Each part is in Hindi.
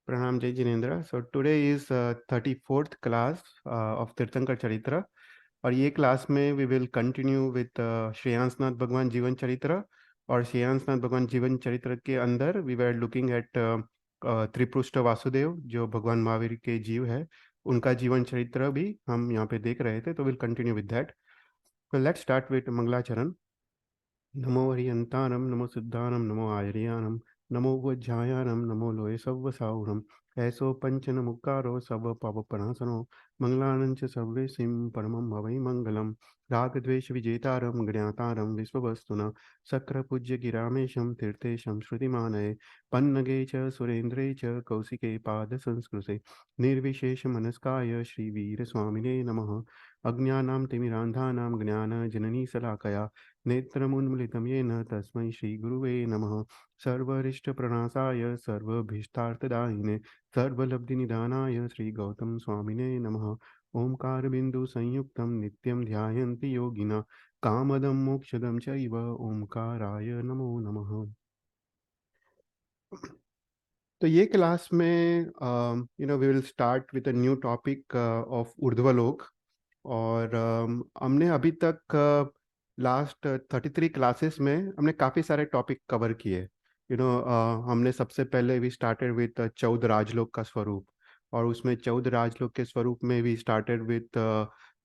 Pranam Jai Jinendra. So today is 34th class of Tirthankar Charitra. और ये क्लास में we will continue with Shreyansnath भगवान जीवन चरित्र। और श्रेयांसनाथ भगवान जीवन चरित्र के अंदर we were looking at Triprishtha Vasudev जो भगवान महावीर के जीव है, उनका जीवन चरित्र भी हम यहाँ पे देख रहे थे, तो will continue with that. So let's start with मंगलाचरण। नमो हरियंतानम नमो सिद्धानम नमो आर्यानम नमो वज्जायानम नमो लोय सव्वसाहुरम ऐसो पंचन मुक्कारो सब पापप्रणासनो मंगलानं च सर्वेसिं परमं भवै मंगलम रागद्वेष विजेतारं ज्ञातारं विश्ववस्तुना शक्र पूज्य गिरामेशं तीर्थेशं श्रुतिमानये पन्नगे च सुरेन्द्रे च कौशिके पाद संस्कृते निर्विशेष मनस्काय श्रीवीर स्वामिने नमः। अज्ञानां तिमिरान्धानां ज्ञानजननी शलाकया नेत्रमुन्मिलितं येन तस्मै श्रीगुरुवे नमः। सर्वरिष्टप्रणाशाय सर्वभीष्टार्थदायिने सर्वलब्धिनिधानाय श्रीगौतम स्वामिने नमः। ओंकारबिन्दुसंयुक्तं नित्यं ध्यायन्ति योगिनः कामदं मोक्षदं चैव ओंकाराय नमो नमः। तो ये क्लास में we will start with a new topic of Urdhvalok. और हमने अभी तक लास्ट 33 क्लासेस में हमने काफ़ी सारे टॉपिक कवर किए। हमने सबसे पहले वी स्टार्टेड विद 14 राजलोक का स्वरूप, और उसमें 14 राजलोक के स्वरूप में वी स्टार्टेड विद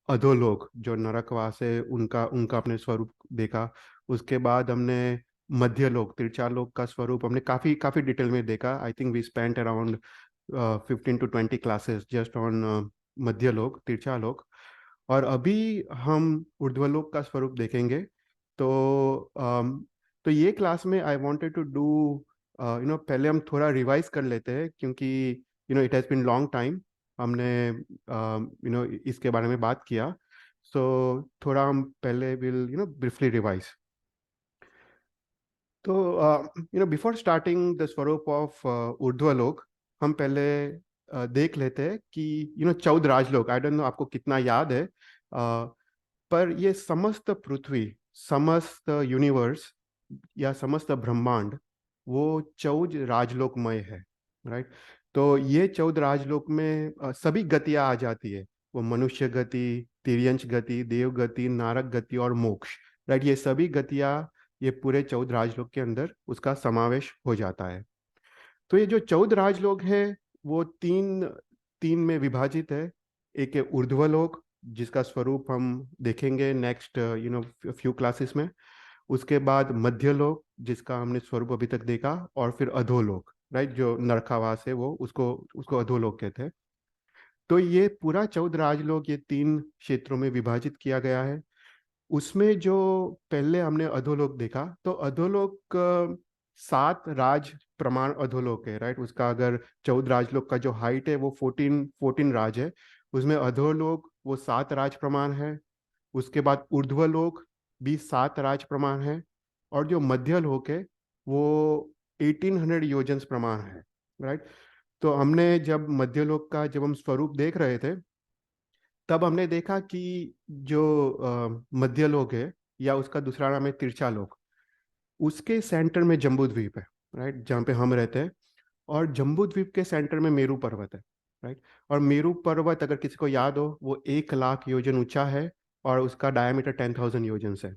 अधोलोक जो नरकवास है, उनका उनका अपने स्वरूप देखा। उसके बाद हमने मध्यलोक तिरचालोक का स्वरूप हमने काफ़ी काफ़ी डिटेल में देखा। I think we spent around 15 to 20 classes just on Madhyalok Tirchalok. और अभी हम ऊर्ध्वलोक का स्वरूप देखेंगे। तो ये क्लास में आई वांटेड टू डू पहले हम थोड़ा रिवाइज कर लेते हैं, क्योंकि it has been long time हमने इसके बारे में बात किया। सो थोड़ा हम पहले विल ब्रीफली रिवाइज। तो बिफोर स्टार्टिंग द स्वरूप ऑफ ऊर्ध्वलोक, हम पहले देख लेते हैं कि 14 राजलोक, आई डोंट नो आपको कितना याद है, पर ये समस्त पृथ्वी, समस्त यूनिवर्स या समस्त ब्रह्मांड वो 14 राजलोकमय है, राइट। तो ये 14 राजलोक में सभी गतियां आ जाती है। वो मनुष्य गति, तिर्यंच गति, देव गति, नारक गति और मोक्ष, राइट। ये सभी गतियां ये पूरे 14 राजलोक के अंदर उसका समावेश हो जाता है। तो ये जो 14 राजलोक है वो तीन तीन में विभाजित है। एक है ऊर्ध्वलोक, जिसका स्वरूप हम देखेंगे नेक्स्ट फ्यू क्लासेस में। उसके बाद मध्यलोक, जिसका हमने स्वरूप अभी तक देखा, और फिर अधोलोक, राइट, जो नरकावास है वो उसको उसको अधोलोक कहते हैं। तो ये पूरा 14 राजलोक ये तीन क्षेत्रों में विभाजित किया गया है। उसमें जो पहले हमने अधोलोक देखा, तो अधोलोक 7 राज प्रमाण अधोलोक है, राइट। उसका अगर 14 राजलोक का जो हाइट है वो 14 राज है, उसमें अधोलोक वो 7 राज प्रमाण है। उसके बाद ऊर्ध्वलोक भी 7 राज प्रमाण है। और जो मध्यलोक है वो 1800 योजन प्रमाण है, राइट। तो हमने जब मध्यलोक का जब हम स्वरूप देख रहे थे, तब हमने देखा कि जो मध्यलोक है या उसका दूसरा नाम है तिरछालोक, उसके सेंटर में जम्बू द्वीप है, राइट, जहाँ पे हम रहते हैं। और जम्बू द्वीप के सेंटर में मेरू पर्वत है, राइट। और मेरू पर्वत अगर किसी को याद हो वो 1 लाख योजन ऊंचा है, और उसका डायमीटर 10,000 योजन है।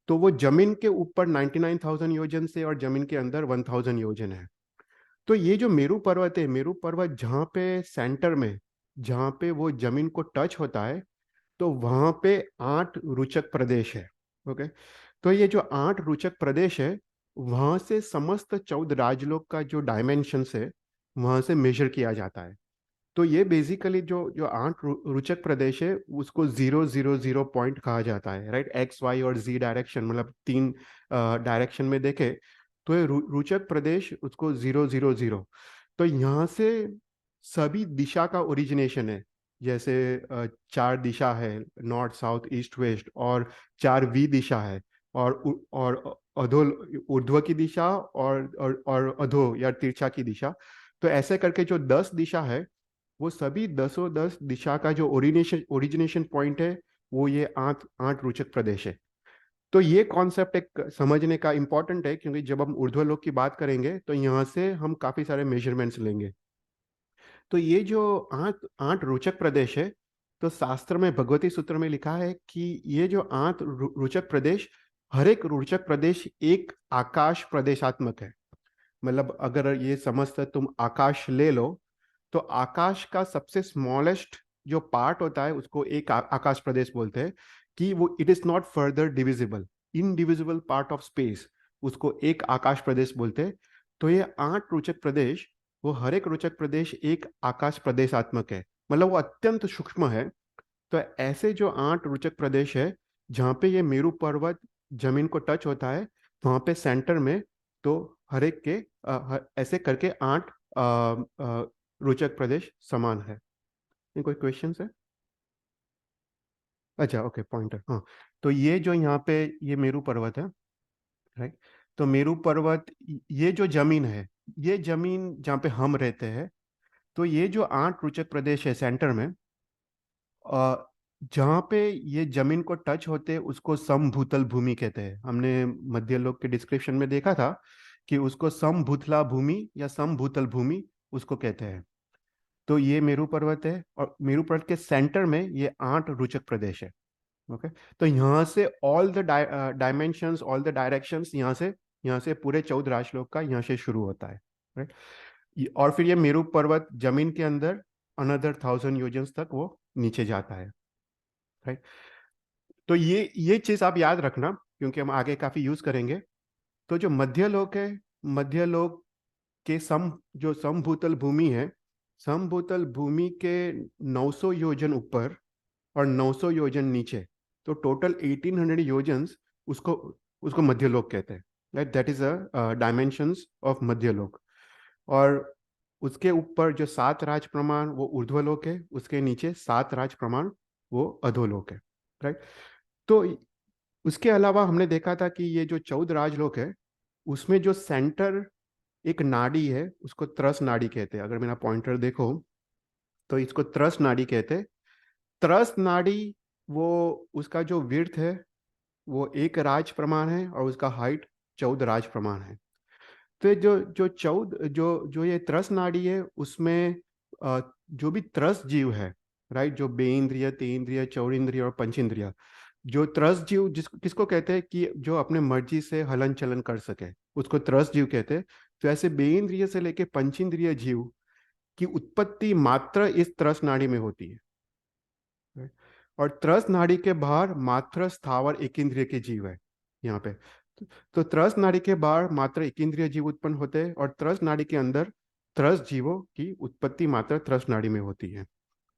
तो वो जमीन के ऊपर 99,000 योजन से और जमीन के अंदर 1,000 योजन है। तो ये जो मेरू पर्वत है, मेरू पर्वत जहाँ पे सेंटर में, जहाँ पे वो जमीन को टच होता है, तो वहां पे 8 रुचक प्रदेश है। ओके। तो ये जो 8 रुचक प्रदेश है, वहां से समस्त 14 राजलोक का जो डायमेंशंस है वहां से मेजर किया जाता है। तो ये बेसिकली जो जो 8 रुचक प्रदेश है उसको 000 पॉइंट कहा जाता है, राइट। एक्स वाई और जी डायरेक्शन, मतलब 3 डायरेक्शन में देखे तो ये रुचक प्रदेश उसको 000। तो यहाँ से सभी दिशा का ओरिजिनेशन है। जैसे 4 दिशा है, नॉर्थ साउथ ईस्ट वेस्ट, और 4 वी दिशा है, और अधो ऊर्ध्व की दिशा, और अधो या तिरछा की दिशा। तो ऐसे करके जो 10 दिशा है, वो सभी 10 दिशा का जो ओरिजिनेशन पॉइंट है वो ये 8 रोचक प्रदेश है। तो ये कॉन्सेप्ट एक समझने का इम्पोर्टेंट है, क्योंकि जब हम ऊर्ध्वलोक की बात करेंगे तो यहाँ से हम काफी सारे मेजरमेंट्स लेंगे। तो ये जो आठ आठ रोचक प्रदेश है, तो शास्त्र में भगवती सूत्र में लिखा है कि ये जो आठ रोचक प्रदेश, हर एक रोचक प्रदेश एक आकाश प्रदेशात्मक है। मतलब अगर ये समझते तुम आकाश ले लो, तो आकाश का सबसे स्मॉलेस्ट जो पार्ट होता है उसको एक आकाश प्रदेश बोलते हैं, कि वो it is not further divisible, indivisible part of space, उसको एक आकाश प्रदेश बोलते हैं। तो ये आठ रोचक प्रदेश, वो हर एक रोचक प्रदेश एक आकाश प्रदेशात्मक है, मतलब वो अत्यंत सूक्ष्म है। तो ऐसे जो आठ रोचक प्रदेश है, जहाँ पे ये मेरू पर्वत जमीन को टच होता है, वहाँ पे सेंटर में, तो हर एक के ऐसे करके आठ रोचक प्रदेश समान है। ये कोई क्वेश्चन है? अच्छा, ओके, पॉइंटर, हाँ। तो ये जो यहाँ पे ये मेरू पर्वत है, राइट। तो मेरू पर्वत, ये जो जमीन है, ये जमीन जहाँ पे हम रहते हैं, तो ये जो आठ रोचक प्रदेश है सेंटर में, अ, जहाँ पे ये जमीन को टच होते हैं उसको समभूतल भूमि कहते हैं। हमने मध्यलोक के डिस्क्रिप्शन में देखा था कि उसको समभूतला भूमि या समभूतल भूमि उसको कहते हैं। तो ये मेरू पर्वत है, और मेरू पर्वत के सेंटर में ये आठ रोचक प्रदेश है। ओके। तो यहाँ से all the dimensions, all the directions, यहाँ से पूरे 14 राजलोक का यहाँ से शुरू होता है, राइट। और फिर ये मेरू पर्वत जमीन के अंदर अनदर 1000 योजन तक वो नीचे जाता है, राइट। तो ये चीज आप याद रखना, क्योंकि हम आगे काफी यूज करेंगे। तो जो मध्यलोक है, मध्यलोक के जो समभूतल भूमि है, समभूतल भूमि के 900 योजन ऊपर और 900 योजन नीचे, तो टोटल 1800 योजन्स, उसको उसको मध्यलोक कहते हैं, right. That is a dimensions of Madhyalok. और उसके ऊपर जो 7 राज प्रमाण वो ऊर्ध्वलोक है, उसके नीचे 7 राज प्रमाण वो अधोलोक है, राइट। तो उसके अलावा हमने देखा था कि ये जो 14 राजलोक है, उसमें जो सेंटर एक नाड़ी है, उसको त्रस नाड़ी कहते हैं। अगर मेरा पॉइंटर देखो, तो इसको त्रस नाड़ी कहते हैं। त्रस नाड़ी, वो उसका जो विड्थ है वो 1 राज प्रमाण है, और उसका हाइट 14 राज प्रमाण है। तो ये जो 14 जो ये त्रस नाड़ी है, उसमें जो भी त्रस जीव है, राइट, जो बेइंद्रिय, तेन्द्रिय, चौरिंद्रिय और पंचेंद्रिय, जो त्रस जीव किसको कहते हैं कि जो अपने मर्जी से हलन चलन कर सके, उसको त्रस जीव कहते हैं। तो ऐसे बेइंद्रिय से लेके पंचेंद्रिय जीव की उत्पत्ति मात्र इस त्रस नाड़ी में होती है, right? और त्रस नाड़ी के बाहर मात्र स्थावर एकेंद्रिय के जीव है यहाँ पे। तो त्रस नाड़ी के बाहर मात्र एकेंद्रिय जीव उत्पन्न होते हैं, और त्रस नाड़ी के अंदर त्रस जीवों की उत्पत्ति मात्र त्रस नाड़ी में होती है।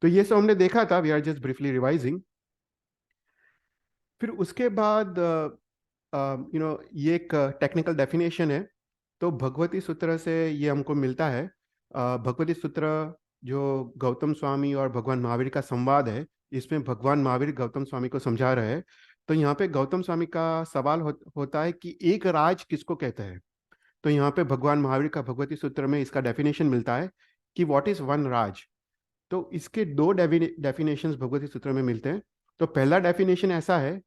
तो ये सब हमने देखा था, we are just briefly revising. फिर उसके बाद ये एक टेक्निकल डेफिनेशन है। तो भगवती सूत्र से ये हमको मिलता है। भगवती सूत्र जो गौतम स्वामी और भगवान महावीर का संवाद है, इसमें भगवान महावीर गौतम स्वामी को समझा रहे हैं। तो यहाँ पे गौतम स्वामी का सवाल होता है कि एक राज किसको कहते हैं। तो यहाँ पे भगवान महावीर का भगवती सूत्र में इसका डेफिनेशन मिलता है कि व्हाट इज वन राज। तो इसके दो डेफिनेशंस भगवती सूत्र में मिलते हैं। तो पहला डेफिनेशन ऐसा है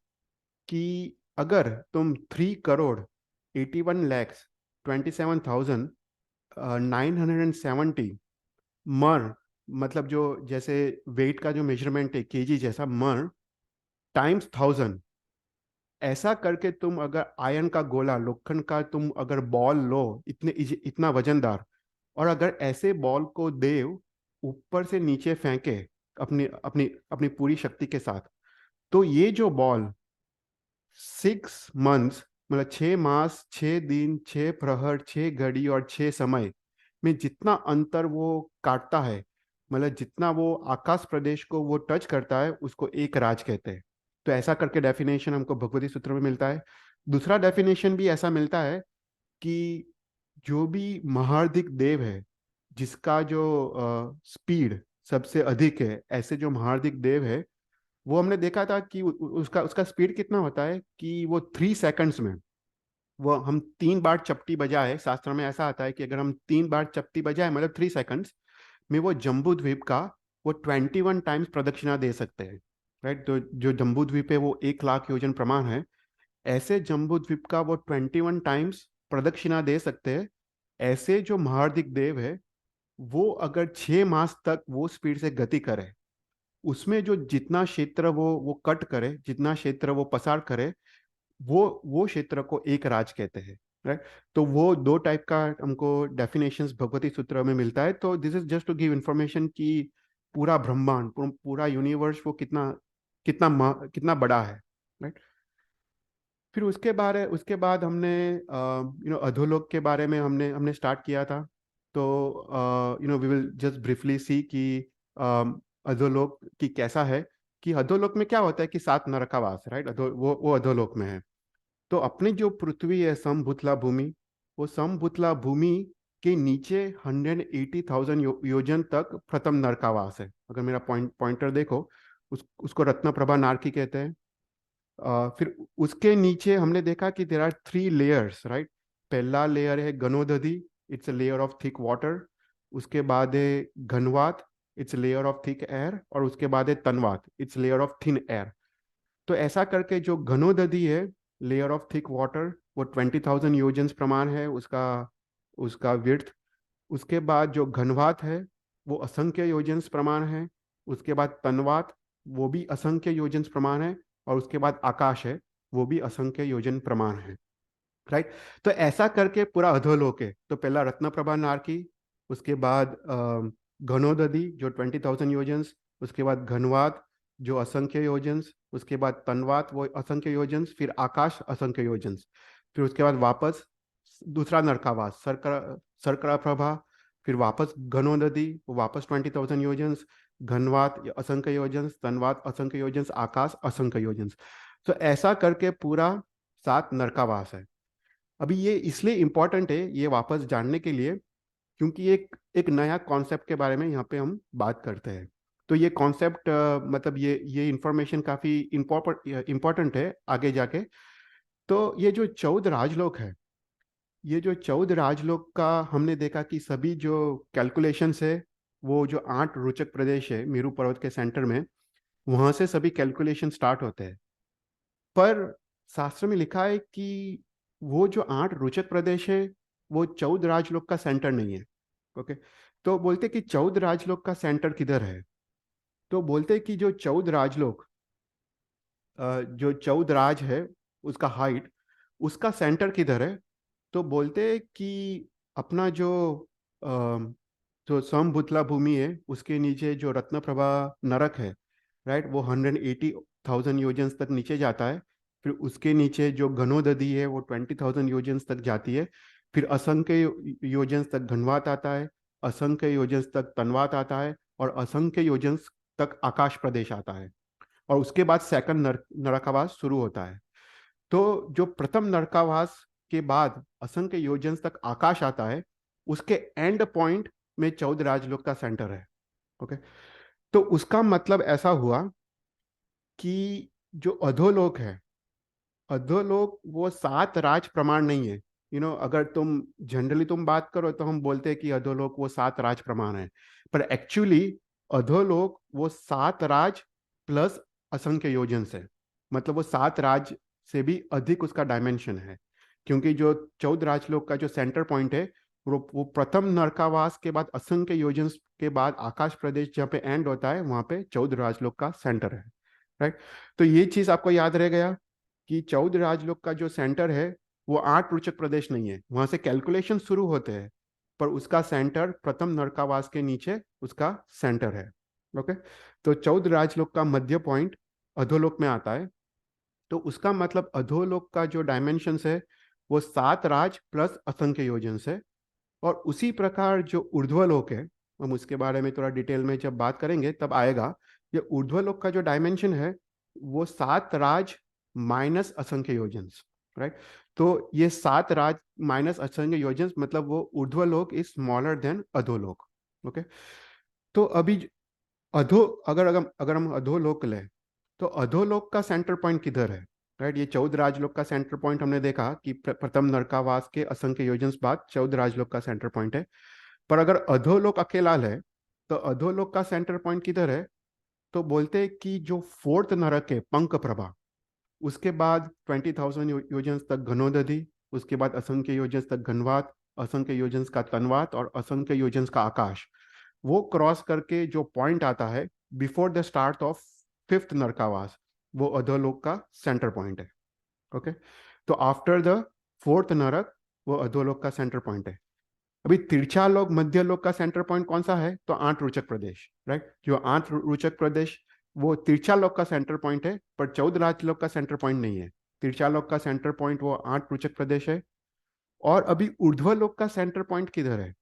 कि अगर तुम 3,81,27,970 मर, मतलब जो जैसे वेट का जो मेजरमेंट है केजी जैसा, मर टाइम्स 1000, ऐसा करके तुम अगर आयन का गोला, लोखंड का तुम अगर बॉल लो, इतना वजनदार, और अगर ऐसे बॉल को देव ऊपर से नीचे फेंके अपनी अपनी अपनी पूरी शक्ति के साथ, तो ये जो बॉल 6 मंथ्स, मतलब 6 मास, 6 दिन, 6 प्रहर, 6 घड़ी और 6 समय में जितना अंतर वो काटता है, मतलब जितना वो आकाश प्रदेश को वो टच करता है, उसको एक राज कहते हैं। तो ऐसा करके डेफिनेशन हमको भगवती सूत्र में मिलता है। दूसरा डेफिनेशन भी ऐसा मिलता है कि जो भी महार्दिक देव है, जिसका जो स्पीड सबसे अधिक है, ऐसे जो महार्दिक देव है, वो हमने देखा था कि उसका उसका स्पीड कितना होता है कि वो 3 सेकंड्स में, वो हम 3 बार चपटी बजाए, शास्त्र में ऐसा आता है कि अगर हम 3 बार चपटी बजाए, मतलब 3 सेकंड्स में, वो जम्बू द्वीप का वो 21 टाइम्स प्रदक्षिणा दे सकते हैं, राइट। तो जो जम्बू द्वीप है वो 1 लाख योजन प्रमाण है। ऐसे जम्बू द्वीप का वो 21 टाइम्स प्रदक्षिणा दे सकते हैं। ऐसे जो महार्दिक देव है, वो अगर 6 मास तक वो स्पीड से गति करे, उसमें जो जितना क्षेत्र वो कट करे, जितना क्षेत्र वो पसार करे, वो क्षेत्र को एक राज कहते हैं। राइट। तो वो दो टाइप का हमको डेफिनेशंस भगवती सूत्र में मिलता है। तो this is just to give information कि पूरा ब्रह्मांड, पूरा यूनिवर्स वो कितना कितना बड़ा है। राइट। फिर उसके बाद हमने अधोलोक के बारे में हमने हमने स्टार्ट किया था। तो वी विल जस्ट ब्रीफली सी कि अधोलोक की कैसा है, कि अधोलोक में क्या होता है कि 7 नरकावास, राइट, वो अधोलोक में है। तो अपनी जो पृथ्वी है, समभूतला भूमि, वो समभूतला भूमि के नीचे 180,000 योजन तक प्रथम नरकावास है। अगर मेरा पॉइंटर देखो, उसको रत्नप्रभा नारकी कहते हैं। फिर उसके नीचे हमने देखा कि देर आर 3 लेयर्स, राइट। पहला लेयर है Ghanodadhi, it's a layer of thick water. उसके बाद है Ghanvat, it's layer of thick air. और उसके बाद है Tanvat, it's layer of thin air. तो ऐसा करके जो घनोदधि है, लेयर ऑफ थिक वाटर, वो 20,000 योजन प्रमाण है उसका उसका विड्थ। उसके बाद जो घनवात है, वो असंख्य योजन प्रमाण है। उसके बाद तनवात, वो भी असंख्य योजन प्रमाण है। और उसके बाद आकाश है, वो भी असंख्य योजन प्रमाण है। राइट। तो ऐसा करके पूरा अधोलोक है। तो पहला रत्नप्रभा नारकी, उसके बाद घनोदधि जो 20,000 योजन्स, उसके बाद घनवात जो असंख्य योजन्स, उसके बाद तनवात वो असंख्य योजन्स, फिर आकाश असंख्य योजन्स। फिर उसके बाद वापस दूसरा नरकावास सरकरा प्रभा, फिर वापस घनोदधि, वापस 20,000 योजन्स, घनवात असंख्य योजन्स, तनवात असंख्य योजन्स, आकाश असंख्य योजन्स। तो ऐसा करके पूरा 7 नरकावास है। अभी ये इसलिए इम्पोर्टेंट है ये वापस जानने के लिए, क्योंकि एक एक नया कॉन्सेप्ट के बारे में यहाँ पे हम बात करते हैं। तो ये कॉन्सेप्ट मतलब ये इंफॉर्मेशन काफ़ी इम्पोर्टेंट है आगे जाके। तो ये जो 14 राजलोक है, ये जो 14 राजलोक का हमने देखा कि सभी जो कैलकुलेशंस है, वो जो 8 रोचक प्रदेश है मेरू पर्वत के सेंटर में, वहाँ से सभी कैलकुलेशन स्टार्ट होते हैं। पर शास्त्र में लिखा है कि वो जो 8 रोचक प्रदेश है, वो 14 राजलोक का सेंटर नहीं है। ओके। तो बोलते कि 14 राजलोक का सेंटर किधर है। तो बोलते कि जो 14 राजलोक, जो 14 राज है, उसका हाइट, उसका सेंटर किधर है। तो बोलते कि अपना जो समभूतला भूमि है, उसके नीचे जो रत्नप्रभा नरक है, राइट, वो 180,000 योजन तक नीचे जाता है। फिर उसके नीचे जो घनोदधि है, वो 20,000 योजन तक जाती है। फिर असंख्य योजन तक घनवात आता है, असंख्य योजन तक तनवात आता है, और असंख्य योजन तक आकाश प्रदेश आता है। और उसके बाद सेकंड नरकावास शुरू होता है। तो जो प्रथम नरकावास के बाद असंख्य योजन तक आकाश आता है, उसके एंड पॉइंट में 14 राजलोक का सेंटर है। ओके। तो उसका मतलब ऐसा हुआ कि जो अधोलोक है, अधोलोक वो 7 राज प्रमाण नहीं है। अगर तुम जनरली बात करो तो हम बोलते हैं कि अधोलोक वो 7 राज प्रमाण है। पर एक्चुअली अधोलोक वो 7 राज प्लस असंख्य योजन से, मतलब वो 7 राज से भी अधिक उसका डायमेंशन है। क्योंकि जो 14 राजलोक का जो सेंटर पॉइंट है, वो प्रथम नरकावास के बाद असंख्य योजन के बाद आकाश प्रदेश जहाँ पे एंड होता है, वहां पे 14 राजलोक का सेंटर है। राइट। तो ये चीज आपको याद रह गया कि 14 राजलोक का जो सेंटर है, वो 8 रोचक प्रदेश नहीं है, वहां से कैलकुलेशन शुरू होते हैं। पर उसका सेंटर प्रथम नरकावास के नीचे उसका सेंटर है। ओके। तो 14 राजलोक का मध्य पॉइंट अधोलोक में आता है। तो उसका मतलब अधोलोक का जो डायमेंशन है, वो 7 राज प्लस असंख्य योजन है। और उसी प्रकार जो ऊर्ध्वलोक है, हम उसके बारे में थोड़ा डिटेल में जब बात करेंगे तब आएगा। ये ऊर्ध्वलोक का जो डायमेंशन है, वो 7 राज माइनस असंख्य योजन्स। राइट। तो ये 7 राज माइनस असंख्य योजन्स, मतलब वो ऊर्ध्वलोक इज स्मॉलर देन अधोलोक। ओके। तो अभी अधो अगर अगर अगर हम अधोलोक लें, तो अधोलोक का सेंटर पॉइंट किधर है। राइट। ये 14 राजलोक का सेंटर पॉइंट हमने देखा कि प्रथम नरकावास के असंख्य योजन बाद 14 राजलोक का सेंटर पॉइंट है। पर अगर अधोलोक अकेला है, तो अधोलोक का सेंटर पॉइंट किधर है। तो बोलते हैं कि जो फोर्थ नरक है, पंख प्रभा, उसके बाद 20,000 योजन तक घनोदधि, उसके बाद असंख्य योजन तक घनवात, असंख्य योजन का तनवात और असंख्य योजन का आकाश, वो क्रॉस करके जो पॉइंट आता है before the start of fifth नरकावास, वो अधोलोक का सेंटर पॉइंट है। ओके, तो आफ्टर द फोर्थ नरक वो अधोलोक का सेंटर पॉइंट है। अभी तिरछा लोक मध्य लोक का सेंटर पॉइंट कौन सा है? तो आठ रोचक प्रदेश, राइट। जो आठ रोचक प्रदेश वो तिरछा लोक का सेंटर पॉइंट है, पर 14 राजलोक का सेंटर पॉइंट नहीं है। तिरछा लोक का सेंटर पॉइंट वो आठ रोचक प्रदेश है। और अभी ऊर्ध्वलोक का सेंटर पॉइंट किधर है?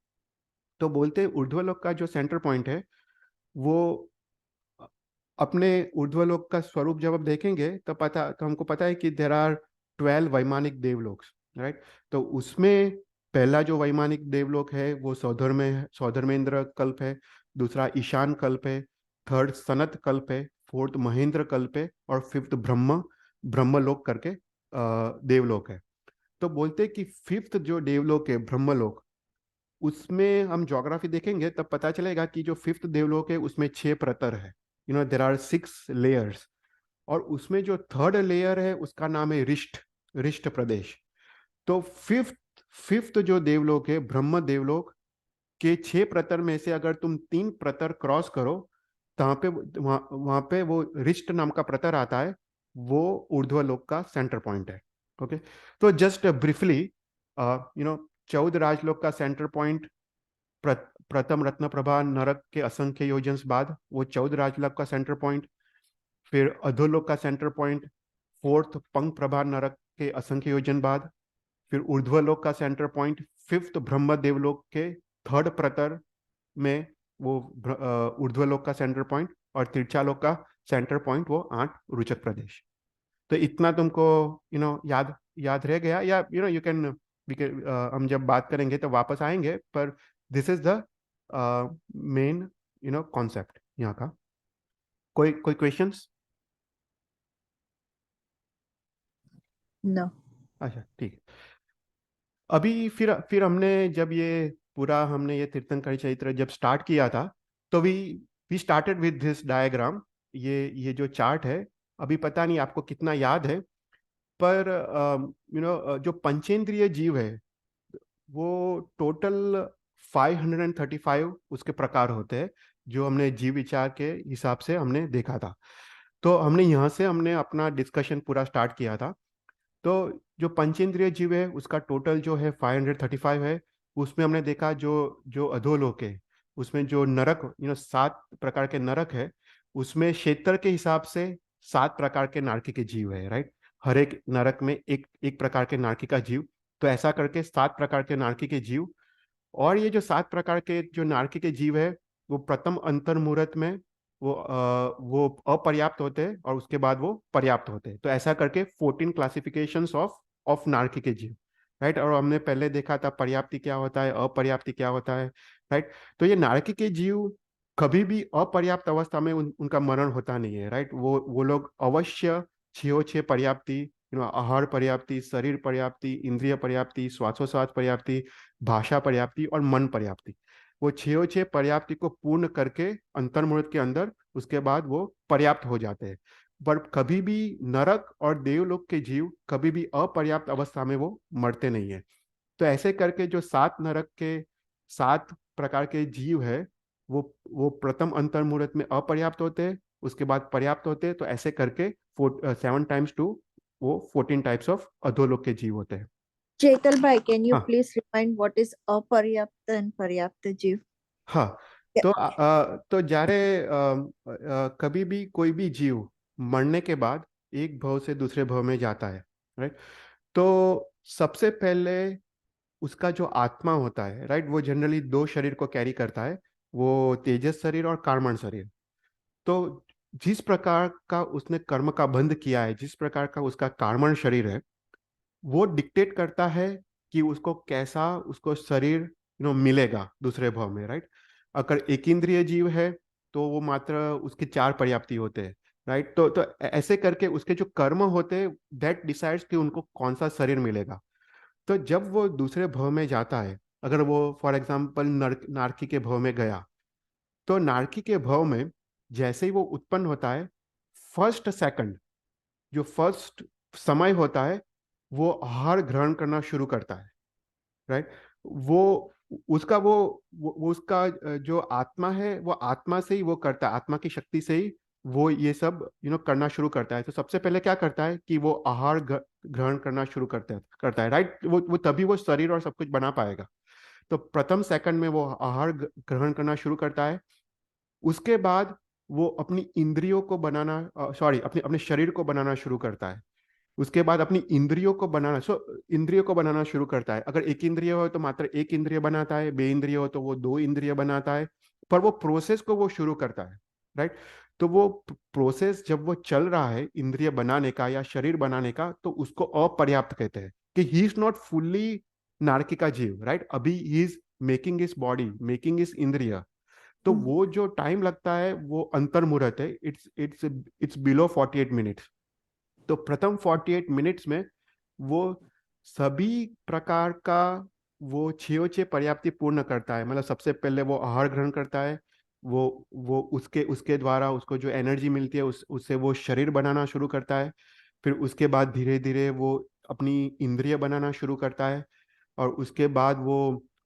तो बोलते हैं ऊर्ध्वलोक का जो सेंटर पॉइंट है वो अपने ऊर्ध्वलोक का स्वरूप जब आप देखेंगे तो हमको पता है कि देर आर 12 वैमानिक देवलोक, राइट। तो उसमें पहला जो वैमानिक देवलोक है वो सौधर्मेंद्र कल्प है, दूसरा ईशान कल्प है, थर्ड सनत कल्प है, फोर्थ महेंद्र कल्प है, और फिफ्थ ब्रह्मलोक करके देवलोक है। तो बोलते हैं कि फिफ्थ जो देवलोक है ब्रह्मलोक, उसमें हम ज्योग्राफी देखेंगे तब पता चलेगा कि जो फिफ्थ देवलोक है उसमें 6 प्रतर है, देर आर 6 लेयर्स। और उसमें जो थर्ड लेयर है उसका नाम है रिष्ट, रिष्ट प्रदेश। तो फिफ्थ फिफ्थ जो देवलोक है ब्रह्म देवलोक के 6 प्रतर में से अगर तुम 3 प्रतर क्रॉस करो तो वहां पे वो रिष्ट नाम का प्रतर आता है, वो ऊर्ध्वलोक का सेंटर पॉइंट है। ओके, तो जस्ट ब्रीफली 14 राजलोक का सेंटर पॉइंट प्रथम रत्न प्रभा नरक के असंख्य योजन बाद वो 14 राजलोक का सेंटर पॉइंट, फिर अधोलोक का सेंटर पॉइंट फोर्थ पंख प्रभा नरक के असंख्य योजन बाद, फिर ऊर्ध्वलोक का सेंटर पॉइंट फिफ्थ ब्रह्म देवलोक के थर्ड प्रतर में वो ऊर्ध्वलोक का सेंटर पॉइंट, और तिरछालोक का सेंटर पॉइंट वो आठ रुचक प्रदेश। तो इतना तुमको याद याद रह गया, या यू कैन हम जब बात करेंगे तो वापस आएंगे, पर this is the main concept यहाँ का। कोई कोई क्वेश्चंस? नो। अच्छा, ठीक है। अभी फिर हमने जब हमने ये तीर्थंकरी चरित्र जब स्टार्ट किया था, तो we started with this diagram. ये जो चार्ट है, अभी पता नहीं आपको कितना याद है, पर जो पंचेंद्रिय जीव है वो टोटल 535 उसके प्रकार होते हैं, जो हमने जीव विचार के हिसाब से हमने देखा था। तो हमने यहाँ से हमने अपना डिस्कशन पूरा स्टार्ट किया था। तो जो पंचेंद्रिय जीव है उसका टोटल जो है 535 है। उसमें हमने देखा जो जो अधोलोक है, उसमें जो नरक 7 प्रकार के नरक है, उसमें क्षेत्र के हिसाब से 7 प्रकार के नारकी के जीव है, राइट। हर एक नरक में एक एक प्रकार के नारकी का जीव। तो ऐसा करके 7 प्रकार के नारकी के जीव। और ये जो 7 प्रकार के जो नारकी के जीव है वो प्रथम अंतर मुहूर्त में वो अपर्याप्त होते हैं, और उसके बाद वो पर्याप्त होते हैं। तो ऐसा करके 14 क्लासिफिकेशंस ऑफ नारकी के जीव, राइट। और हमने पहले देखा था पर्याप्ति क्या होता है, अपर्याप्ति क्या होता है, राइट। तो ये नारकी के जीव कभी भी अपर्याप्त अवस्था में उनका मरण होता नहीं है, राइट। वो लोग अवश्य छो छः पर्याप्ति, आहार पर्याप्ति, शरीर पर्याप्ति, इंद्रिय पर्याप्ति, श्वासोश्वास पर्याप्ति, भाषा पर्याप्ति और मन पर्याप्ति, वो छः पर्याप्ति को पूर्ण करके अंतर्मुहूर्त के अंदर उसके बाद वो पर्याप्त हो जाते हैं। पर कभी भी नरक और देवलोक के जीव कभी भी अपर्याप्त अवस्था में वो मरते नहीं है। तो ऐसे करके जो 7 नरक के 7 प्रकार के जीव है वो प्रथम अंतर्मुहूर्त में अपर्याप्त होते हैं, उसके बाद पर्याप्त होते हैं। तो ऐसे करके 7 times 2 वो 14 टाइप्स ऑफ अधोलोक के जीव होते हैं। Chetal bhai, can you हाँ please remind what is aparyapt and paryapt jiv? हाँ। तो जारे कभी भी कोई भी जीव मरने के बाद एक भव से दूसरे भव में जाता है, राइट। तो सबसे पहले उसका जो आत्मा होता है, राइट, वो जनरली 2 शरीर को कैरी करता है, वो तेजस शरीर और कार्मण शरीर। तो जिस प्रकार का उसने कर्म का बंध किया है, जिस प्रकार का उसका कार्मण शरीर है, वो डिक्टेट करता है कि उसको कैसा उसको शरीर मिलेगा दूसरे भाव में, राइट। अगर एक इंद्रिय जीव है तो वो मात्र उसके 4 पर्याप्ति होते हैं, राइट। तो ऐसे करके उसके जो कर्म होते हैं दैट डिसाइड्स कि उनको कौन सा शरीर मिलेगा। तो जब वो दूसरे भाव में जाता है, अगर वो फॉर एग्जाम्पल नारकी के भाव में गया, तो नारकी के भाव में जैसे ही वो उत्पन्न होता है, फर्स्ट सेकंड जो फर्स्ट समय होता है वो आहार ग्रहण करना शुरू करता है, राइट। वो उसका वो उसका जो आत्मा है वो आत्मा से ही वो करता है, आत्मा की शक्ति से ही वो ये सब करना शुरू करता है। तो सबसे पहले क्या करता है कि वो आहार ग्रहण करना शुरू करता है, राइट। वो तभी वो शरीर और सब कुछ बना पाएगा। तो प्रथम सेकंड में वो आहार ग्रहण करना शुरू करता है। उसके बाद वो अपनी इंद्रियों को बनाना, सॉरी, अपने अपने शरीर को बनाना शुरू करता है। उसके बाद अपनी इंद्रियों को बनाना, इंद्रियों को बनाना शुरू करता है। अगर एक इंद्रिय हो तो मात्र एक इंद्रिय बनाता है, बे इंद्रिय हो तो वो दो इंद्रिय बनाता है। पर वो प्रोसेस को वो शुरू करता है, राइट। तो वो प्रोसेस जब वो चल रहा है इंद्रिय बनाने का या शरीर बनाने का, तो उसको अपर्याप्त कहते हैं, कि ही इज नॉट फुल्ली नारकी जीव, राइट। अभी he is making is body, making is इंद्रिय। तो वो जो टाइम लगता है वो अंतर्मुहूर्त है, इट्स बिलो 48 मिनट्स। तो प्रथम 48 मिनट्स में वो सभी प्रकार का वो छः पर्याप्ति पूर्ण करता है। मतलब सबसे पहले वो आहार ग्रहण करता है, वो उसके उसके द्वारा उसको जो एनर्जी मिलती है उससे वो शरीर बनाना शुरू करता है। फिर उसके बाद धीरे धीरे वो अपनी इंद्रिय बनाना शुरू करता है। और उसके बाद वो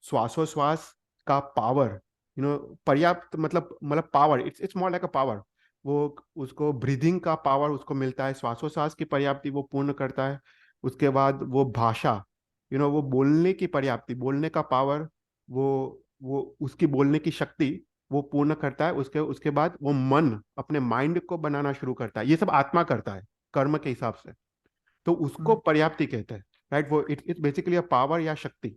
श्वासोश्वास का पावर, पर्याप्त, मतलब power, it's more like a power. वो उसको ब्रीदिंग का पावर उसको मिलता है, श्वासोश्वास की पर्याप्ति वो पूर्ण करता है। उसके बाद वो भाषा, वो बोलने की पर्याप्ति, बोलने का पावर, वो उसकी बोलने की शक्ति वो पूर्ण करता है। उसके उसके बाद वो मन, अपने माइंड को बनाना शुरू करता है। ये सब आत्मा करता है कर्म के हिसाब से। तो उसको पर्याप्ति कहते हैं, राइट। वो इट्स बेसिकली अ पावर या शक्ति।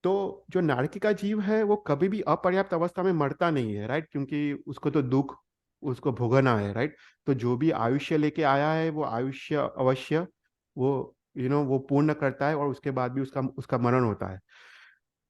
तो जो नारकी का जीव है वो कभी भी अपर्याप्त अवस्था में मरता नहीं है, राइट, क्योंकि उसको तो दुख उसको भोगना है, राइट। तो जो भी आयुष्य लेके आया है वो आयुष्य अवश्य वो वो पूर्ण करता है, और उसके बाद भी उसका उसका मरण होता है।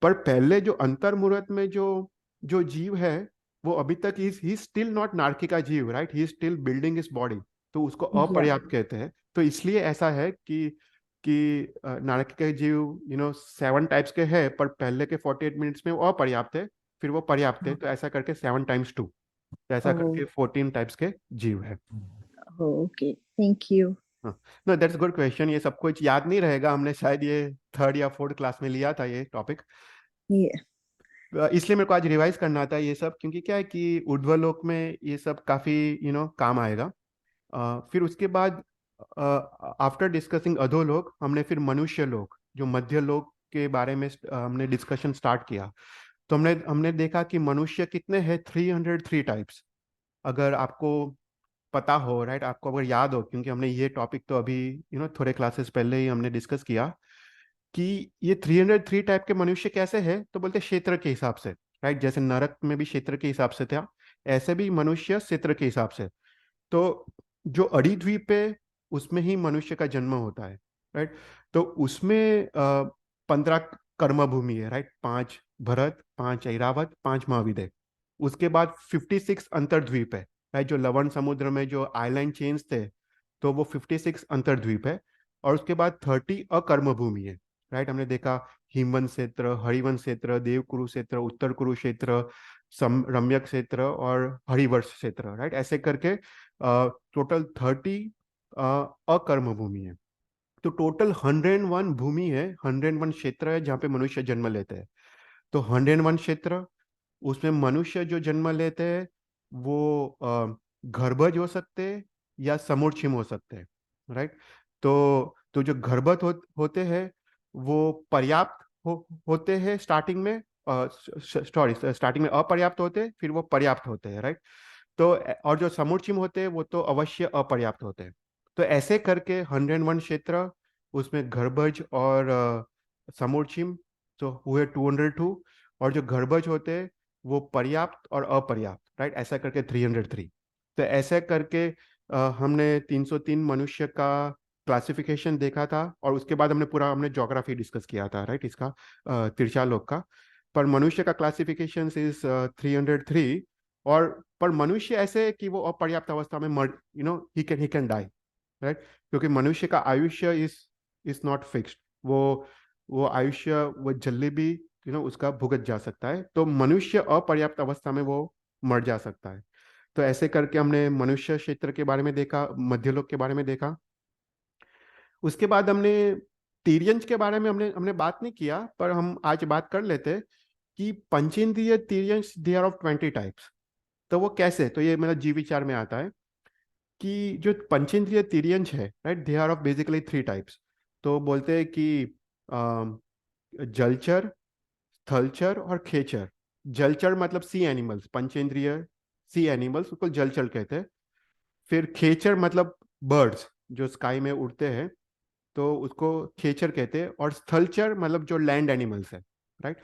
पर पहले जो अंतर्मुहूर्त में जो जो जीव है वो अभी तक ही स्टिल नॉट नारकी का जीव, राइट। ही स्टिल बिल्डिंग इस बॉडी। तो उसको Yeah. अपर्याप्त कहते हैं। तो इसलिए ऐसा है कि नारकी के जीव 7 टाइप्स के हैं, पर पहले के 48 मिनट्स में वो अपर्याप्त है, फिर वो पर्याप्त है। तो ऐसा करके 7 टाइम्स 2, तो ऐसा Oh, करके 14 टाइप्स के जीव है। oh, okay. Thank you. हाँ, नो दैट्स गुड क्वेश्चन। ये सब कुछ याद नहीं रहेगा, हमने शायद ये थर्ड या फोर्थ क्लास में लिया था ये टॉपिक। Yeah. इसलिए मेरे को आज रिवाइज करना था ये सब, क्योंकि क्या है कि ऊर्ध्वलोक में ये सब काफी काम आएगा। फिर उसके बाद आफ्टर डिस्कसिंग अधोलोक, हमने फिर मनुष्य लोक, जो मध्य लोक के बारे में हमने डिस्कशन स्टार्ट किया। तो हमने हमने देखा कि मनुष्य कितने हैं, 303 टाइप्स। अगर आपको पता हो, राइट, आपको अगर याद हो, क्योंकि हमने ये टॉपिक तो अभी थोड़े क्लासेस पहले ही हमने डिस्कस किया कि ये 303 टाइप के मनुष्य कैसे हैं। तो बोलते क्षेत्र के हिसाब से, राइट। जैसे नरक में भी क्षेत्र के हिसाब से था, ऐसे भी मनुष्य क्षेत्र के हिसाब से। तो जो अड़ीद्वीप है उसमें ही मनुष्य का जन्म होता है, राइट। तो उसमें 15 कर्म भूमि है, राइट। 5 भरत, 5 ऐरावत, 5 महाविदय। उसके बाद 56 अंतर्द्वीप है, राइट। जो लवण समुद्र में जो आइलैंड चेन्स थे, तो वो 56 अंतर्द्वीप है। और उसके बाद 30 अकर्म भूमि है, राइट। हमने देखा हिमवन क्षेत्र, हरिवन क्षेत्र, देव कुरुक्षेत्र, उत्तर कुरुक्षेत्र, रम्यक क्षेत्र और हरिवर्ष क्षेत्र, राइट। ऐसे करके टोटल 30 अकर्म भूमि है। तो टोटल 101 भूमि है, 101 क्षेत्र है जहाँ पे मनुष्य जन्म लेते हैं। तो 101 क्षेत्र, उसमें मनुष्य जो जन्म लेते हैं वो गर्भज हो सकते हैं या समूढ़ हो सकते हैं, राइट। तो जो गर्भज होते हैं वो पर्याप्त होते हैं स्टार्टिंग में, सॉरी, स्टार्टिंग में अपर्याप्त होते हैं, फिर वो पर्याप्त होते हैं, राइट। तो और जो समूचिम होते हैं वो तो अवश्य अपर्याप्त होते हैं। तो ऐसे करके 101 क्षेत्र, उसमें गर्भज और समूचिम, तो हुए 202। और जो गर्भज होते हैं वो पर्याप्त और अपर्याप्त, राइट। ऐसा करके 303। तो ऐसे करके हमने 303 मनुष्य का क्लासिफिकेशन देखा था। और उसके बाद हमने ज्योग्राफी डिस्कस किया था, राइट, इसका तिरछालोक का। पर मनुष्य का क्लासिफिकेशन इज 303। और पर मनुष्य ऐसे है कि वो अपर्याप्त अवस्था में मर, ही कैन डाई, राइट। क्योंकि मनुष्य का आयुष्य इज नॉट फिक्स्ड। वो आयुष्य वो जल्दी भी उसका भुगत जा सकता है। तो मनुष्य अपर्याप्त अवस्था में वो मर जा सकता है। तो ऐसे करके हमने मनुष्य क्षेत्र के बारे में देखा, मध्यलोक के बारे में देखा। उसके बाद हमने तिर्यंच के बारे में हमने हमने बात नहीं किया, पर हम आज बात कर लेते हैं कि पंचेंद्रिय तिर्यंच दे आर ऑफ 20 टाइप्स। तो वो कैसे, तो ये मेरा जीव विचार में आता है कि जो पंचेंद्रिय तिर्यंच है, right, they are of basically 3 types. तो बोलते हैं कि अम, जलचर, थलचर और खेचर। जलचर मतलब सी एनिमल्स, पंचेंद्रिय सी एनिमल्स, उसको जलचर कहते हैं। फिर खेचर मतलब बर्ड्स जो स्काई में उड़ते हैं, तो उसको खेचर कहते हैं। और स्थलचर मतलब जो लैंड एनिमल्स है, राइट।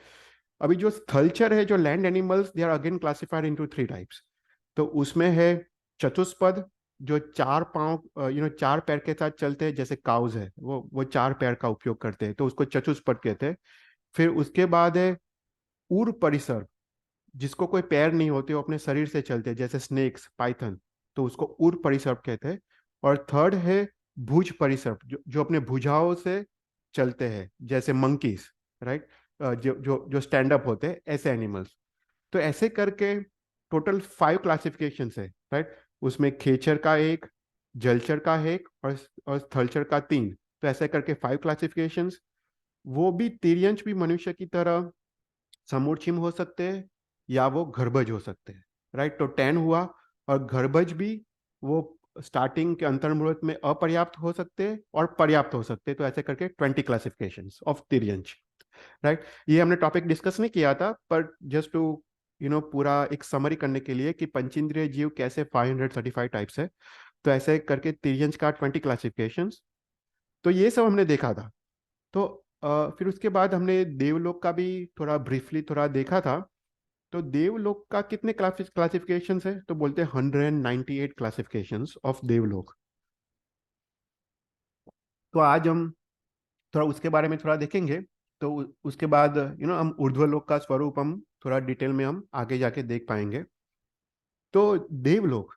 अभी जो स्थलचर है, जो land animals, they are again classified into 3 types. तो उसमें है चतुष्पद, जो 4 पाँव, 4 पैर के साथ चलते हैं, जैसे काउज है, वो 4 पैर का उपयोग करते हैं, तो उसको चतुष्पद कहते हैं। फिर उसके बाद है उर परिसर, जिसको कोई पैर नहीं होते, वो अपने शरीर से चलते हैं, जैसे स्नेक्स, पाइथन, तो उसको उर परिसर्प कहते हैं। और थर्ड है भुज परिसर्प, जो अपने भुजाओं से चलते हैं, जैसे मंकीज, राइट, जो जो जो स्टैंड अप होते हैं, ऐसे एनिमल्स। तो ऐसे करके टोटल 5 क्लासिफिकेशन है, राइट। उसमें खेचर का एक, जलचर का एक, और स्थलचर का 3। तो ऐसे करके 5 क्लासिफिकेशंस। वो भी तिर्यंच भी मनुष्य की तरह समूर्छिम हो सकते हैं या वो गर्भज हो सकते हैं, राइट। तो 10 हुआ। और गर्भज भी वो स्टार्टिंग के अंतर्मुहूर्त में अपर्याप्त हो सकते हैं और पर्याप्त हो सकते हैं। तो ऐसे करके 20 क्लासिफिकेशंस ऑफ तिर्यंच, राइट। ये हमने टॉपिक डिस्कस नहीं किया था, पर जस्ट टू पूरा एक समरी करने के लिए कि पंचेंद्रिय जीव कैसे 535 टाइप्स है। तो ऐसे करके तिर्यंच का 20 क्लासिफिकेशंस। तो ये सब हमने देखा था। तो फिर उसके बाद हमने देवलोक का भी थोड़ा ब्रीफली थोड़ा देखा था। तो देवलोक का कितने क्लासिफिकेशंस है, तो बोलते हैं 198 क्लासिफिकेशंस ऑफ देवलोक। तो आज हम थोड़ा उसके बारे में थोड़ा देखेंगे। तो उसके बाद हम ऊर्ध्वलोक का स्वरूप हम थोड़ा डिटेल में हम आगे जाके देख पाएंगे। तो देवलोक,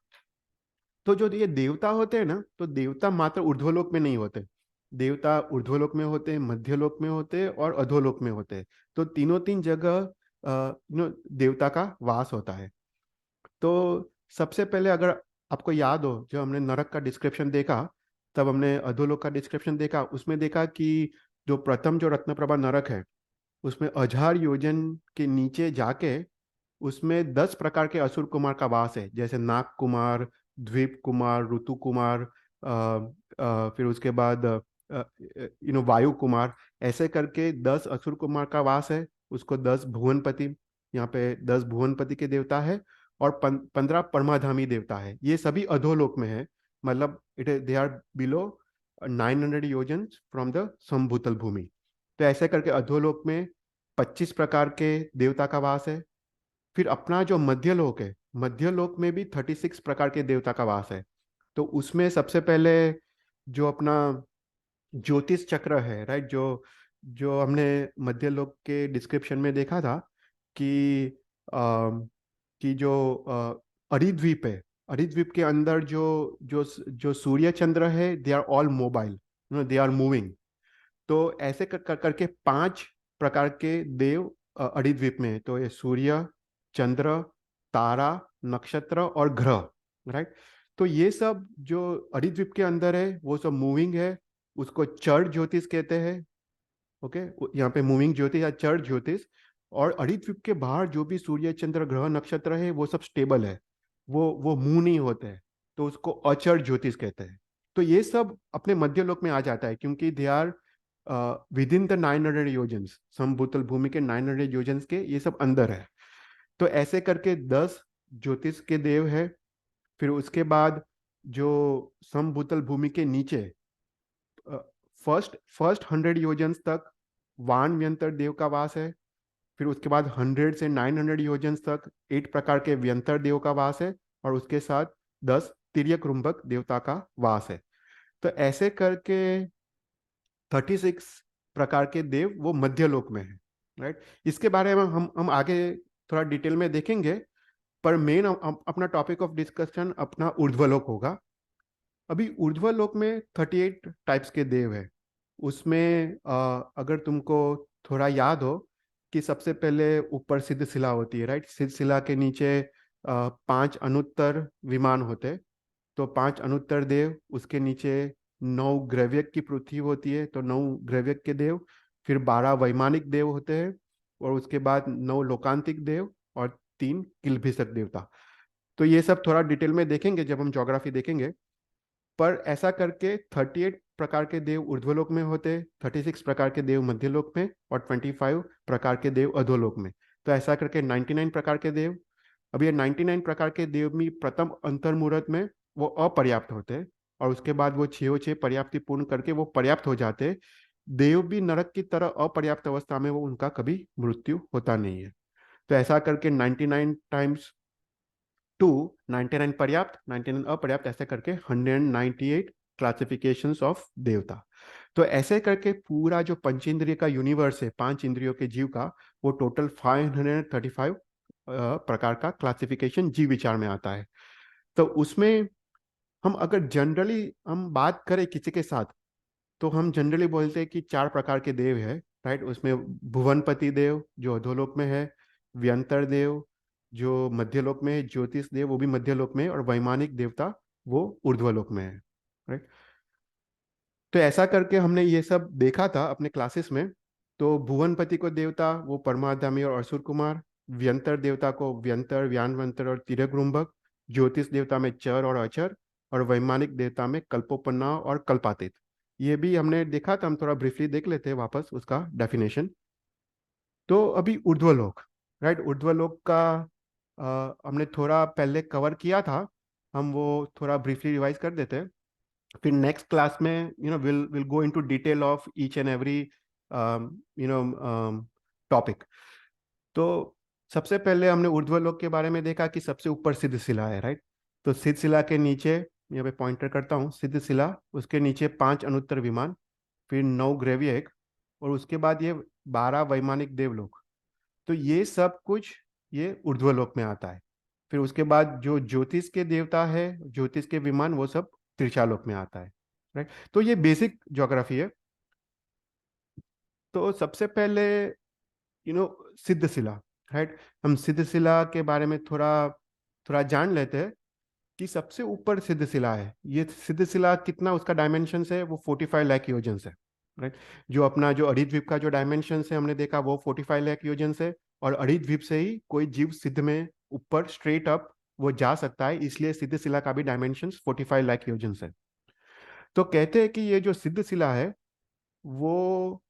तो जो ये देवता होते हैं ना, तो देवता मात्र ऊर्ध्वलोक में नहीं होते। देवता ऊर्ध्वलोक में होते हैं, मध्यलोक में होते हैं और अधोलोक में होते हैं। तो तीनों तीन जगह देवता का वास होता है। तो सबसे पहले अगर आपको याद हो, जब हमने नरक का डिस्क्रिप्शन देखा, तब हमने अधोलोक का डिस्क्रिप्शन देखा। उसमें देखा कि जो प्रथम जो रत्नप्रभा नरक है, उसमें 1000 योजन के नीचे जाके उसमें 10 प्रकार के असुर कुमार का वास है, जैसे नाग कुमार, द्वीप कुमार, ऋतु कुमार, फिर उसके बाद वायु कुमार। ऐसे करके 10 असुर कुमार का वास है। उसको 10 भुवनपति, यहाँ पे 10 भुवनपति के देवता है। और 15 परमाधामी देवता है। ये सभी अधोलोक में है, मतलब इट दे आर बिलो 900 योजन फ्रॉम द संभूतल भूमि। तो ऐसे करके अधोलोक में 25 प्रकार के देवता का वास है। फिर अपना जो मध्यलोक है, मध्यलोक में भी 36 प्रकार के देवता का वास है। तो उसमें सबसे पहले जो अपना ज्योतिष चक्र है, राइट, जो जो हमने मध्यलोक के डिस्क्रिप्शन में देखा था कि कि जो अरिद्वीप है, अरिद्वीप के अंदर जो जो जो सूर्य चंद्र है, they are all mobile, they are moving. तो ऐसे करके 5 प्रकार के देव अरिद्वीप में है। तो ये सूर्य, चंद्र, तारा, नक्षत्र और ग्रह, राइट। तो ये सब जो अरिद्वीप के अंदर है, वो सब मूविंग है। उसको चर ज्योतिष कहते हैं। ओके, यहाँ पे मूविंग ज्योतिष या चर ज्योतिष। और अरिद्वीप के बाहर जो भी सूर्य, चंद्र, ग्रह, नक्षत्र है, वो सब स्टेबल है, वो मूव नहीं होते हैं। तो उसको अचर ज्योतिष कहते हैं। तो ये सब अपने मध्यलोक में आ जाता है, क्योंकि they are within the 900 योजन्स, समभूतल भूमि के 900 योजन्स के ये सब अंदर है। तो ऐसे करके 10 ज्योतिष के देव है। फिर उसके बाद जो समभूतल भूमि के नीचे फर्स्ट फर्स्ट 100 योजन्स तक वान व्यंतर देव का वास है। फिर उसके बाद 100 से 900 योजन्स तक 8 प्रकार के व्यंतर देव का वास है। और उसके साथ 10 तिर्यक रुंभक देवता का वास है। तो ऐसे करके 36 प्रकार के देव वो मध्यलोक में है, राइट। इसके बारे में हम आगे थोड़ा डिटेल में देखेंगे। पर मेन अपना टॉपिक ऑफ डिस्कशन अपना ऊर्ध्वलोक होगा। अभी ऊर्ध्वलोक में 38 टाइप्स के देव है। उसमें अगर तुमको थोड़ा याद हो कि सबसे पहले ऊपर सिद्ध शिला होती है, राइट। सिद्ध शिला के नीचे 5 अनुत्तर विमान होते। तो 5 अनुत्तर देव, उसके नीचे 9 ग्रैव्यक की पृथ्वी होती है, तो 9 ग्रैव्यक के देव, फिर 12 वैमानिक देव होते हैं, और उसके बाद 9 लोकांतिक देव, और 3 किलभिषक देवता। तो ये सब थोड़ा डिटेल में देखेंगे जब हम ज्योग्राफी देखेंगे। पर ऐसा करके 38 प्रकार के देव ऊर्ध्वलोक में होते, 36 प्रकार के देव मध्यलोक में, और 25 प्रकार के देव अधोलोक में। तो ऐसा करके 99 प्रकार के देव। अब ये 99 प्रकार के देव में प्रथम अंतर्मुहूर्त में वो अपर्याप्त होते हैं, और उसके बाद वो 6 पर्याप्ति पूर्ण करके वो पर्याप्त हो जाते। देव भी नरक की तरह अपर्याप्त अवस्था में वो उनका कभी मृत्यु होता नहीं है। तो ऐसा करके 99 टाइम्स 2, 99 पर्याप्त, 99 अपर्याप्त, ऐसे करके 198 क्लासिफिकेशंस ऑफ देवता। तो ऐसे करके पूरा जो पंचेंद्रिय का यूनिवर्स है, 5 इंद्रियों के जीव का, वो टोटल 535 प्रकार का क्लासिफिकेशन जीव विचार में आता है। तो उसमें हम अगर जनरली हम बात करें किसी के साथ, तो हम जनरली बोलते हैं कि 4 प्रकार के देव है, राइट। उसमें भुवनपति देव जो अधोलोक में है, व्यंतर देव जो मध्यलोक में है, ज्योतिष देव वो भी मध्यलोक में है, और वैमानिक देवता वो ऊर्ध्वलोक में है, राइट। तो ऐसा करके हमने ये सब देखा था अपने क्लासेस में। तो भुवनपति को देवता वो परमाधामी और असुर कुमार, व्यंतर देवता को व्यंतर, व्यानवंतर और तिरगृंभक, ज्योतिष देवता में चर और अचर, और वैमानिक देवता में कल्पोपन्ना और कल्पातीत। ये भी हमने देखा था, हम थोड़ा ब्रीफली देख लेते हैं वापस उसका डेफिनेशन। तो अभी ऊर्ध्वलोक, राइट। ऊर्ध्वलोक का हमने थोड़ा पहले कवर किया था, हम वो थोड़ा ब्रीफली रिवाइज कर देते हैं। फिर नेक्स्ट क्लास में will go into detail of each and every topic. तो सबसे पहले हमने ऊर्ध्वलोक के बारे में देखा कि सबसे ऊपर सिद्ध शिला है, राइट। तो सिद्ध शिला के नीचे, यहाँ पे पॉइंटर करता हूँ, सिद्ध शिला, उसके नीचे 5 अनुत्तर विमान, फिर 9 ग्रैवियक, और उसके बाद ये 12 वैमानिक देवलोक। तो ये सब कुछ ये ऊर्ध्वलोक में आता है। फिर उसके बाद जो ज्योतिष के देवता है, ज्योतिष के विमान, वो सब त्रिशालोक में आता है, राइट। तो ये बेसिक ज्योग्राफी है। तो सबसे पहले सिद्ध शिला, राइट। हम सिद्ध शिला के बारे में थोड़ा थोड़ा जान लेते हैं कि सबसे ऊपर सिद्ध शिला है। ये सिद्ध शिला कितना उसका डायमेंशन है, वो 45 लाख योजन है, राइट। जो अपना जो अरिद्वीप का जो डायमेंशन है हमने देखा, वो 45 लाख योजन है। और अरिद्वीप से ही कोई जीव सिद्ध में ऊपर स्ट्रेट अप वो जा सकता है, इसलिए सिद्ध शिला का भी डायमेंशन 45 लाख योजन है। तो कहते हैं कि ये जो सिद्ध शिला है वो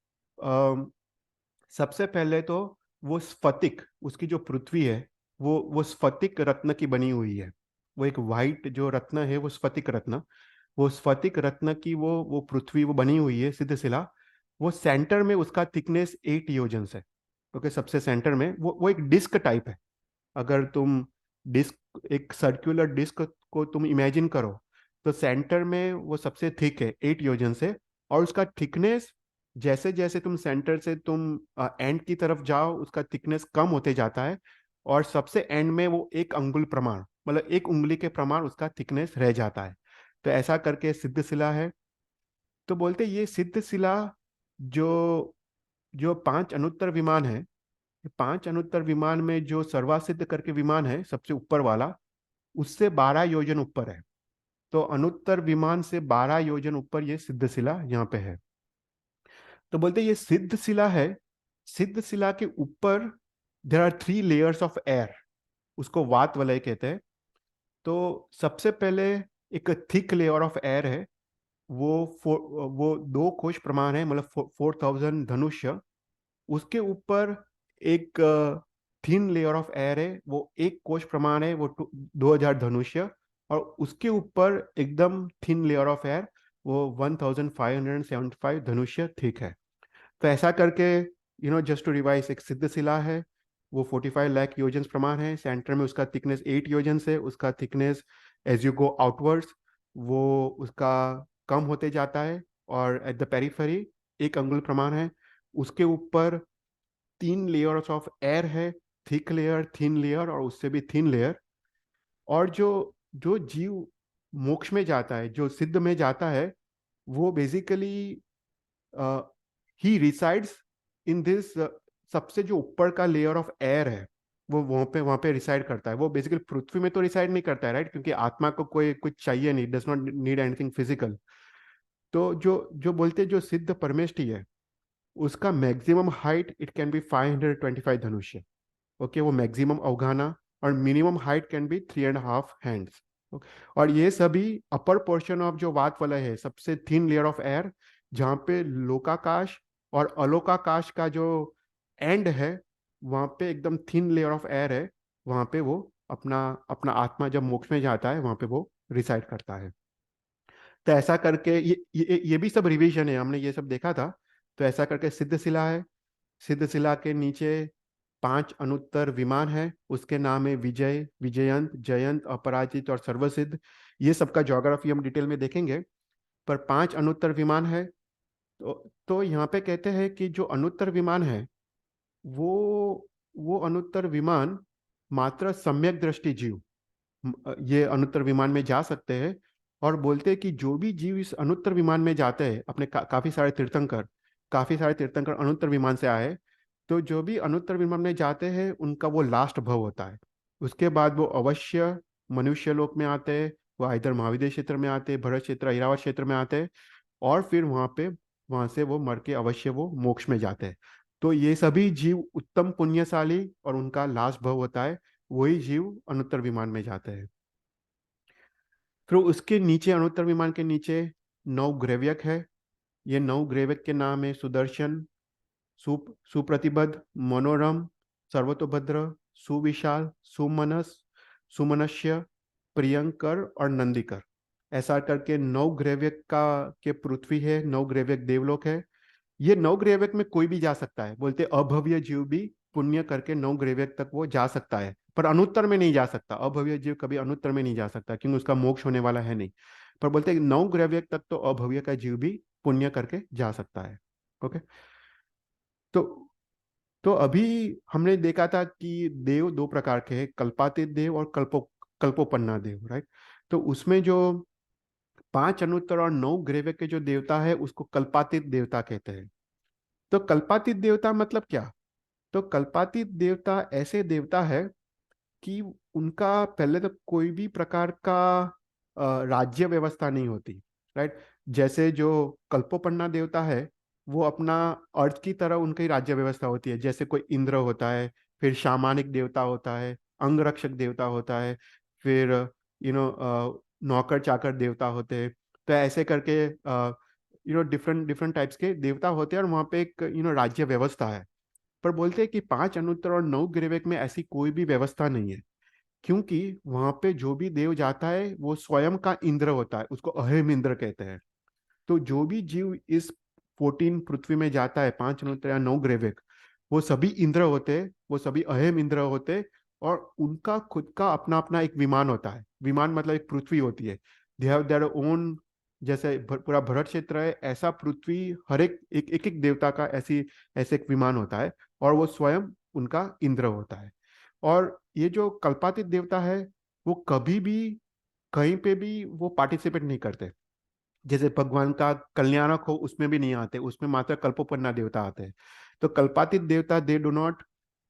सबसे पहले तो वो स्फटिक, उसकी जो पृथ्वी है वो स्फटिक रत्न की बनी हुई है। वो एक वाइट जो रत्न है वो स्फटिक रत्न, वो स्फटिक रत्न की वो पृथ्वी वो बनी हुई है सिद्ध शिला। वो सेंटर में उसका थिकनेस 8 योजन है। ओके, सबसे सेंटर में वो एक डिस्क टाइप है। अगर तुम डिस्क, एक सर्कुलर डिस्क को तुम इमेजिन करो, तो सेंटर में वो सबसे थिक है 8 योजन से। और उसका थिकनेस जैसे जैसे तुम सेंटर से तुम एंड की तरफ जाओ, उसका थिकनेस कम होते जाता है, और सबसे एंड में वो 1 अंगुल प्रमाण, मतलब 1 उंगली के प्रमाण उसका थिकनेस रह जाता है। तो ऐसा करके सिद्ध शिला है। तो बोलते ये सिद्ध शिला जो जो 5 अनुत्तर विमान है, 5 अनुत्तर विमान में जो सर्वासिद्ध करके विमान है सबसे ऊपर वाला, उससे 12 योजन ऊपर है। तो अनुत्तर विमान से 12 योजन ऊपर ये सिद्ध शिला यहाँ पे है। तो बोलते ये सिद्ध शिला है। सिद्ध शिला के ऊपर there are 3 layers of air, उसको वात वलय कहते हैं। तो सबसे पहले एक थिक लेयर ऑफ एयर है, वो 2 कोश प्रमाण है, मतलब 4000 धनुष्य। उसके ऊपर एक थिन लेयर ऑफ एयर है, वो 1 कोश प्रमाण है, वो 2000 धनुष्य। और उसके ऊपर एकदम थिन लेयर ऑफ एयर, वो 1575 धनुष्य थिक है। तो ऐसा करके जस्ट टू रिवाइज, एक सिद्ध शिला है, वो 45 लाख योजन प्रमाण है। सेंटर में उसका थिकनेस 8 योजन से, उसका thickness as you go outwards वो उसका कम होते जाता है। और एट द पेरिफेरी 1 अंगुल प्रमाण है। उसके ऊपर 3 लेयर्स ऑफ एयर है, थिक लेयर, थिन लेयर और उससे भी थिन लेयर। और जो जो जीव मोक्ष में जाता है, जो सिद्ध में जाता है, वो basically he resides in this, सबसे जो ऊपर का लेयर ऑफ एयर है वो वहाँ पे रिसाइड करता है। वो बेसिकली पृथ्वी में तो रिसाइड नहीं करता है, राइट, क्योंकि आत्मा को कोई कुछ चाहिए नहीं, does not need anything physical. तो जो जो बोलते जो सिद्ध परमेष्ठी है, उसका maximum height it can be 525 धनुष्य। ओके, वो मैक्सिमम अवगाना, और minimum height can be 3.5 hands. और ये सभी अपर पोर्शन ऑफ जो वात वलय है, सबसे थिन लेयर ऑफ एयर, जहाँ पे लोकाकाश और अलोकाकाश का जो एंड है, वहाँ पे एकदम थिन लेयर ऑफ एयर है, वहाँ पे वो अपना अपना आत्मा जब मोक्ष में जाता है, वहाँ पे वो रिसाइड करता है। तो ऐसा करके ये भी सब रिवीजन है, हमने ये सब देखा था। तो ऐसा करके सिद्ध शिला है। सिद्ध शिला के नीचे 5 अनुत्तर विमान है, उसके नाम है विजय, विजयंत, जयंत, अपराजित और सर्वसिद्ध। ये सबका ज्योग्राफी हम डिटेल में देखेंगे। पर 5 अनुत्तर विमान है। तो यहाँ पे कहते हैं कि जो अनुत्तर विमान है, वो अनुत्तर विमान मात्र सम्यक दृष्टि जीव ये अनुत्तर विमान में जा सकते हैं। और बोलते हैं कि जो भी जीव इस अनुत्तर विमान में जाते हैं, अपने काफी सारे तीर्थंकर अनुत्तर विमान से आए। तो जो भी अनुत्तर विमान में जाते हैं, उनका वो लास्ट भव होता है। उसके बाद वो अवश्य मनुष्य लोक में आते हैं, वो इधर महाविद्य क्षेत्र में आते हैं, भरत क्षेत्र, ऐरावत क्षेत्र में आते हैं। और फिर वहां से वो मर के अवश्य वो मोक्ष में जाते हैं। तो ये सभी जीव उत्तम पुण्यशाली, और उनका लास्ट भव होता है, वही जीव अनुत्तर विमान में जाते हैं। फिर उसके नीचे, अनुत्तर विमान के नीचे 9 ग्रेव्यक है। ये 9 ग्रेव्यक के नाम है सुदर्शन, सुप्रतिबद्ध, मनोरम, सर्वतोभद्र, सुविशाल, सुमनस, सुमनस्य, प्रियंकर और नंदिकर। ऐसा करके 9 ग्रेव्यक का के पृथ्वी है, 9 ग्रेव्यक देवलोक है। ये 9 ग्रेवक में कोई भी जा सकता है, बोलते अभव्य जीव भी पुण्य करके 9 ग्रेवक तक वो जा सकता है, पर अनुत्तर में नहीं जा सकता। अभव्य जीव कभी अनुत्तर में नहीं जा सकता, क्योंकि उसका मोक्ष होने वाला है नहीं। पर बोलते 9 ग्रेवक तक तो अभव्य का जीव भी पुण्य करके जा सकता है। ओके। तो तो अभी हमने देखा था कि देव 2 प्रकार के हैं, कल्पातीत देव और कल्पोपन्ना देव, राइट। तो उसमें जो 5 अनुत्तर और 9 ग्रेवक के जो देवता है, उसको कल्पातीत देवता कहते हैं। तो कल्पातीत देवता मतलब क्या? तो कल्पातीत देवता ऐसे देवता है कि उनका पहले तो कोई भी प्रकार का राज्य व्यवस्था नहीं होती, राइट। जैसे जो कल्पोपन्ना देवता है, वो अपना अर्थ की तरह उनकी राज्य व्यवस्था होती है। जैसे कोई इंद्र होता है, फिर शामानिक देवता होता है, अंगरक्षक देवता होता है, फिर नौकर चाकर देवता होते हैं। तो ऐसे करके डिफरेंट डिफरेंट टाइप्स के देवता होते हैं, और वहाँ पे एक राज्य व्यवस्था है। पर बोलते हैं कि 5 अनुत्तर और 9 ग्रेवक में ऐसी कोई भी व्यवस्था नहीं है, क्योंकि वहां पे जो भी देव जाता है, वो स्वयं का इंद्र होता है, उसको अहेम इंद्र कहते हैं। तो जो भी जीव इस 14 पृथ्वी में जाता है, 5 अनुत्तर या 9 ग्रेवक, वो सभी इंद्र होते हैं, वो सभी अहेम इंद्र होते हैं। और उनका खुद का अपना अपना एक विमान होता है। विमान मतलब एक पृथ्वी होती है। They have their own. जैसे पूरा भरत क्षेत्र है, ऐसा पृथ्वी हर एक देवता का ऐसी ऐसे एक विमान होता है, और वो स्वयं उनका इंद्र होता है। और ये जो कल्पातीत देवता है, वो कभी भी कहीं पे भी वो पार्टिसिपेट नहीं करते। जैसे भगवान का कल्याणक हो, उसमें भी नहीं आते, उसमें मात्र कल्पोपन्ना देवता आते हैं। तो कल्पातीत देवता they do not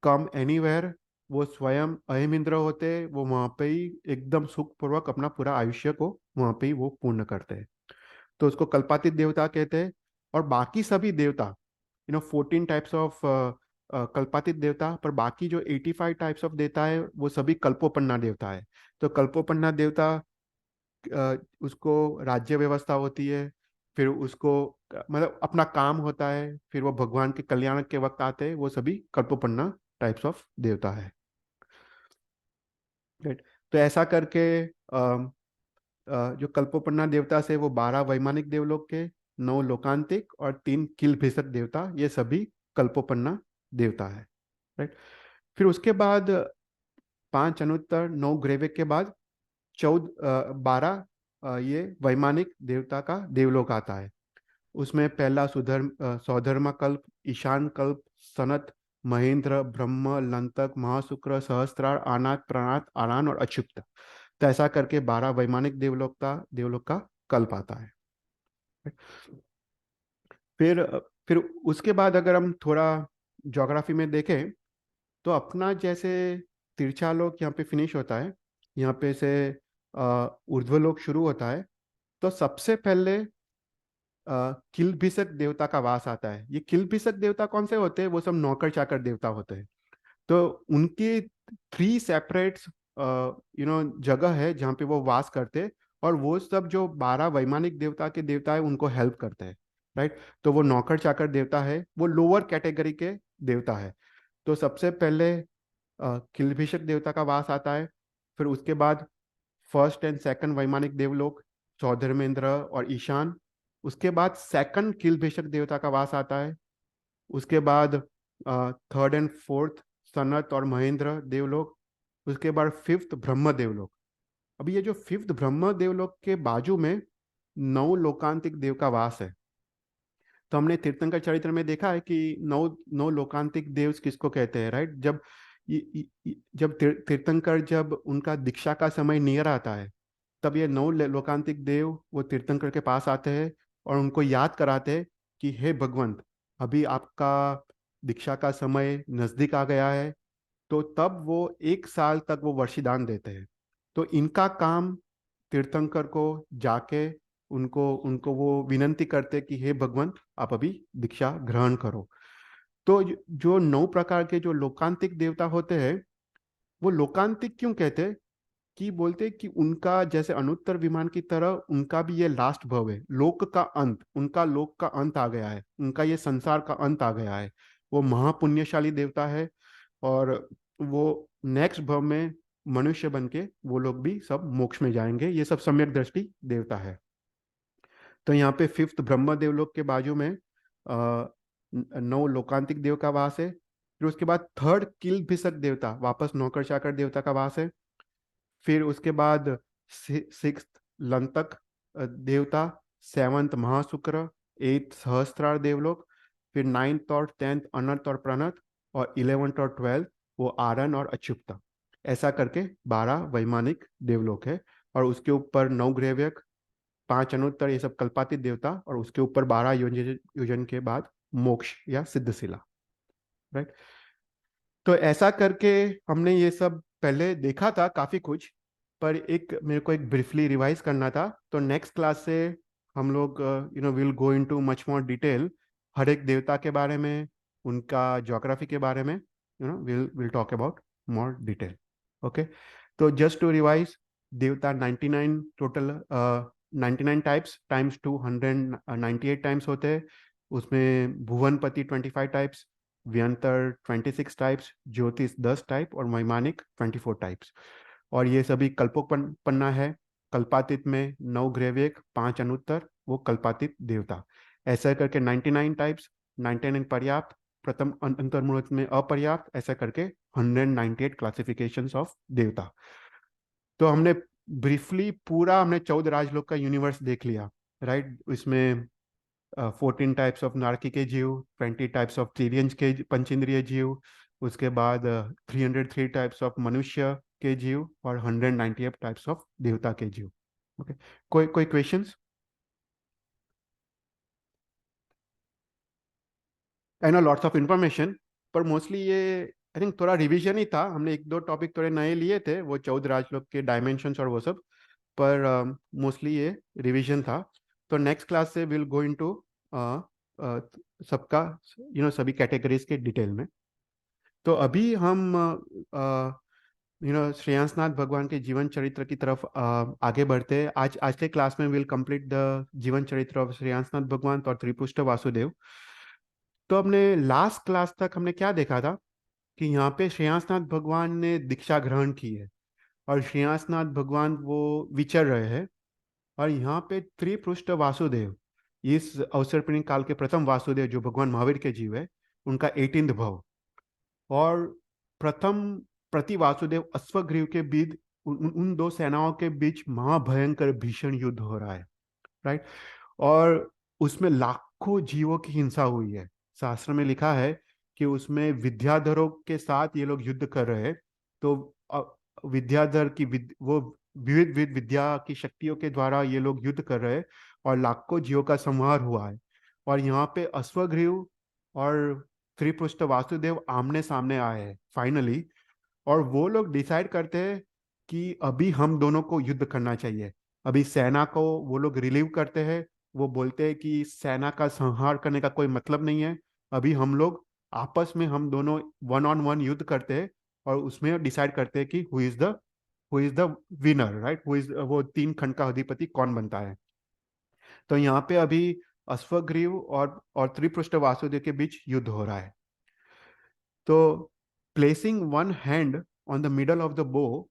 come anywhere. वो स्वयं अहिम इंद्र होते हैं, वो वहां पे ही एकदम सुखपूर्वक अपना पूरा आयुष्य को वहां पे ही वो पूर्ण करते हैं। तो उसको कल्पातीत देवता कहते हैं। और बाकी सभी देवता, 14 टाइप्स ऑफ कल्पातीत देवता, पर बाकी जो 85 टाइप्स ऑफ देवता है, वो सभी कल्पोपन्ना देवता है। तो कल्पोपन्ना देवता, उसको राज्य व्यवस्था होती है, फिर उसको मतलब अपना काम होता है, फिर वो भगवान के कल्याण के वक्त आते हैं, वो सभी कल्पोपन्ना टाइप्स ऑफ देवता है, राइट। तो ऐसा करके जो कल्पोपन्ना देवता से वो 12 वैमानिक देवलोक के, 9 लोकांतिक और 3 किल भिषक देवता, ये सभी कल्पोपन्ना देवता है, राइट। फिर उसके बाद 5 अनुत्तर 9 ग्रेविक के बाद 12 ये वैमानिक देवता का देवलोक आता है। उसमें पहला सौधर्मा कल्प, ईशान कल्प, सनत, महेंद्र, ब्रह्म, लंतक, महाशुक्र, सहस्त्रार, आनात, प्रणात, आरान और अक्षुप्त। तो ऐसा करके 12 वैमानिक देवलोक का कल्प आता है। फिर फिर उसके बाद अगर हम थोड़ा ज्योग्राफी में देखें, तो अपना जैसे तिरछालोक यहाँ पे फिनिश होता है, यहाँ पे से ऊर्ध्वलोक शुरू होता है। तो सबसे पहले किलभिषक देवता का वास आता है। ये किलभिषक देवता कौन से होते हैं? वो सब नौकर चाकर देवता होते हैं। तो उनके 3 सेपरेट जगह है जहाँ पे वो वास करते हैं, और वो सब जो 12 वैमानिक देवता है उनको हेल्प करते हैं, राइट। तो वो नौकर चाकर देवता है, वो लोअर कैटेगरी के देवता है। तो सबसे पहले किलभिषक देवता का वास आता है। फिर उसके बाद फर्स्ट एंड सेकंड वैमानिक देवलोक, चौधर्मेंद्र और ईशान। उसके बाद सेकंड किलभिषक देवता का वास आता है। उसके बाद थर्ड एंड फोर्थ सनत और महेंद्र देवलोक। उसके बाद फिफ्थ ब्रह्म देवलोक। अभी ये जो फिफ्थ ब्रह्म देवलोक के बाजू में 9 लोकांतिक देव का वास है। तो हमने तीर्थंकर चरित्र में देखा है कि 9 लोकांतिक देव किसको कहते हैं, राइट। जब तीर्थंकर जब उनका दीक्षा का समय नियर आता है, तब ये 9 लोकांतिक देव वो तीर्थंकर के पास आते हैं और उनको याद कराते हैं कि हे भगवंत, अभी आपका दीक्षा का समय नजदीक आ गया है। तो तब वो 1 साल तक वो वर्षिदान देते हैं। तो इनका काम तीर्थंकर को जाके उनको उनको वो विनंती करते कि हे भगवंत, आप अभी दीक्षा ग्रहण करो। तो जो 9 प्रकार के जो लोकांतिक देवता होते हैं, वो लोकांतिक क्यों कहते हैं? कि बोलते कि उनका जैसे अनुत्तर विमान की तरह उनका भी ये लास्ट भव है, लोक का अंत, उनका लोक का अंत आ गया है, उनका ये संसार का अंत आ गया है। वो महापुण्यशाली देवता है, और वो नेक्स्ट भव में मनुष्य बन के वो लोग भी सब मोक्ष में जाएंगे। ये सब सम्यक दृष्टि देवता है। तो यहाँ पे फिफ्थ ब्रह्म देवलोक के बाजू में 9 लोकांतिक देव का वास है। फिर उसके बाद थर्ड किलभिषक देवता, वापस नौकर चाकर देवता का वास है। फिर उसके बाद सिक्स्थ लंतक देवता, सेवंथ महाशुक्र, एट्थ सहस्त्रार देवलोक, फिर नाइन्थ और टेंथ अनंत और प्रणत, और 11th और 12th वो आरन और अच्युत। ऐसा करके 12 वैमानिक देवलोक है। और उसके ऊपर 9 ग्रेव्यक, 5 अनुत्तर, ये सब कल्पातीत देवता, और उसके ऊपर 12 योजन योजन के बाद मोक्ष या सिद्धशिला, राइट। तो ऐसा करके हमने ये सब पहले देखा था काफी कुछ, पर एक मेरे को एक ब्रीफली रिवाइज करना था। तो नेक्स्ट क्लास से हम लोग will go into much more detail, हर एक देवता के बारे में, उनका ज्योग्राफी के बारे में, will talk about more detail. Okay. तो जस्ट टू रिवाइज, देवता 99 टोटल, 99 टाइप्स टाइम्स 298 टाइम्स होते हैं। उसमें भुवनपति 25 टाइप्स, व्यंतर 26 टाइप्स, ज्योतिष 10 टाइप, और वैमानिक 24 टाइप्स। और ये सभी कल्पोपन्ना है। कल्पातीत में 9 ग्रेवेक, 5 अनुत्तर, वो कल्पातीत देवता। ऐसा करके 99 टाइप्स, 99 पर्याप्त, प्रथम अंतर्मुहूर्त में अपर्याप्त, ऐसा करके 198 क्लासिफिकेशंस ऑफ देवता। तो हमने ब्रीफली पूरा हमने 14 राजलोक का यूनिवर्स देख लिया, राइट। इसमें 14 टाइप्स ऑफ नारकी जीव, 20 टाइप्स ऑफ तिर्यंज के पंचेंद्रिय जीव, उसके बाद 303 टाइप्स ऑफ मनुष्य के जीव, और 198 टाइप्स ऑफ देवता के जीव। ओके। कोई कोई questions? I know lots of information, पर मोस्टली ये आई थिंक थोड़ा रिवीजन ही था। हमने 1-2 टॉपिक थोड़े नए लिए थे, वो 14 राजलोक के डायमेंशंस और वो सब, पर मोस्टली ये रिवीजन था। तो नेक्स्ट क्लास से विल गो इनटू सबका सभी कैटेगरीज के डिटेल में। तो अभी हम श्रेयांसनाथ भगवान के जीवन चरित्र की तरफ आगे बढ़ते हैं। आज के क्लास में विल कंप्लीट द जीवन चरित्र ऑफ श्रेयांसनाथ भगवान और त्रिपुष्ट वासुदेव। तो हमने लास्ट क्लास तक हमने क्या देखा था कि यहाँ पे श्रेयांसनाथ भगवान ने दीक्षा ग्रहण की है, और श्रेयांसनाथ भगवान वो विचर रहे हैं। और यहाँ पे त्रिपृष्ठ वासुदेव, इस अवसरपीढ़ी काल के प्रथम वासुदेव जो भगवान महावीर के जीव है, उनका 18th भव। और प्रथम प्रति वासुदेव अश्वग्रीव के बीच उन 2 सेनाओं के बीच महाभयंकर भीषण युद्ध हो रहा है, राइट। और उसमें लाखों जीवों की हिंसा हुई है। शास्त्र में लिखा है कि उसमें विद्याधरों के साथ ये लोग युद्ध कर रहे हैं। तो विद्याधर की वो विविध विविध विद्या की शक्तियों के द्वारा ये लोग युद्ध कर रहे हैं, और लाखों जीवों का संहार हुआ है। और यहाँ पे अश्वग्रीव और त्रिपुष्ट वासुदेव आमने सामने आए हैं फाइनली। और वो लोग डिसाइड करते हैं कि अभी हम दोनों को युद्ध करना चाहिए। अभी सेना को वो लोग रिलीव करते हैं, वो बोलते हैं कि सेना का संहार करने का कोई मतलब नहीं है, अभी हम लोग आपस में हम दोनों वन ऑन वन युद्ध करते हैं और उसमें डिसाइड करते हैं कि who is the winner, right, who is वो 3 खंड का अधिपति कौन बनता है। तो यहाँ पे अभी अश्वग्रीव और त्रिपृष्ठ वासुदेव के बीच युद्ध हो रहा है। तो placing one hand on the middle of the बो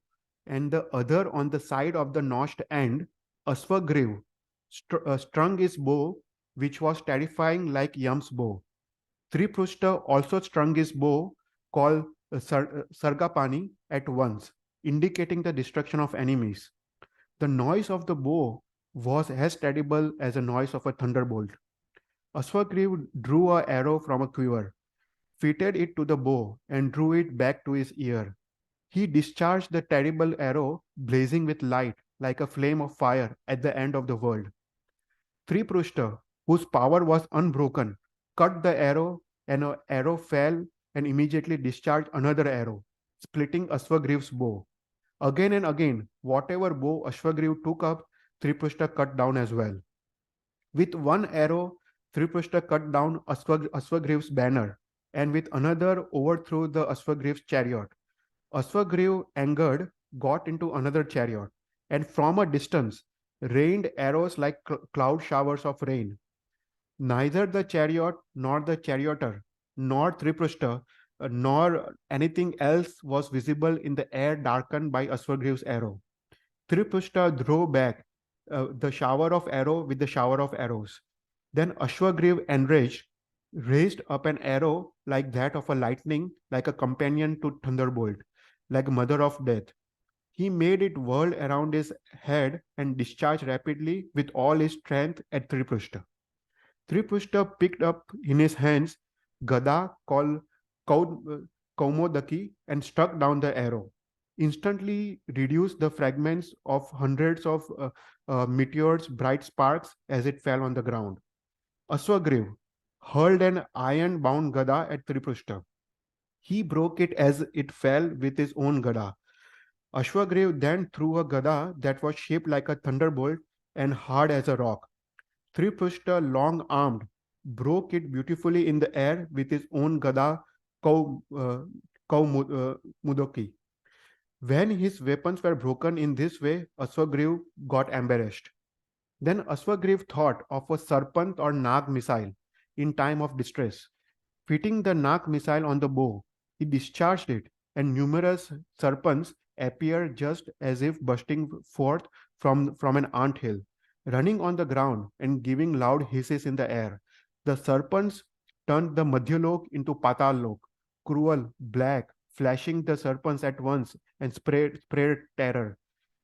and the other on the side of the notched end, Ashwagriv strung his bow, which was terrifying like Yam's bow. Triprushta also strung his bow, called Sargapani, at once, indicating the destruction of enemies. The noise of the bow was as terrible as the noise of a thunderbolt. Ashwagriv drew an arrow from a quiver, fitted it to the bow, and drew it back to his ear. He discharged the terrible arrow, blazing with light like a flame of fire at the end of the world. Triprushta, whose power was unbroken, cut the arrow, and an arrow fell and immediately discharged another arrow, splitting Ashwagriv's bow. Again and again, whatever bow Ashwagriv took up, Triprushta cut down as well. With one arrow, Triprushta cut down Ashwagriv's banner, and with another overthrew the Ashwagriv's chariot. Ashwagriv, angered, got into another chariot, and from a distance rained arrows like cloud showers of rain. Neither the chariot, nor the charioteer, nor Triprushta, nor anything else was visible in the air darkened by Ashwagriv's arrow. Triprushta drove back the shower of arrow with the shower of arrows. Then Ashwagriv, enraged, raised up an arrow like that of a lightning, like a companion to thunderbolt, like mother of death. He made it whirl around his head and discharged rapidly with all his strength at Triprushta. Triprushta picked up in his hands Gada called Kaumodaki and struck down the arrow. Instantly reduced the fragments of hundreds of meteors, bright sparks as it fell on the ground. Ashwagriv hurled an iron-bound Gada at Triprushta. He broke it as it fell with his own Gada. Ashwagriv then threw a Gada that was shaped like a thunderbolt and hard as a rock. Triprushta, long-armed, broke it beautifully in the air with his own Gada Mudoki. When his weapons were broken in this way, Ashwagriv got embarrassed. Then Ashwagriv thought of a Sarpant or Nag missile in time of distress. Fitting the Nag missile on the bow, he discharged it, and numerous Sarpants appeared just as if bursting forth from an anthill, running on the ground and giving loud hisses in the air. The Sarpants turned the Madhyalok into Patal-lok, cruel, black, flashing the Sarpants at once and spread terror.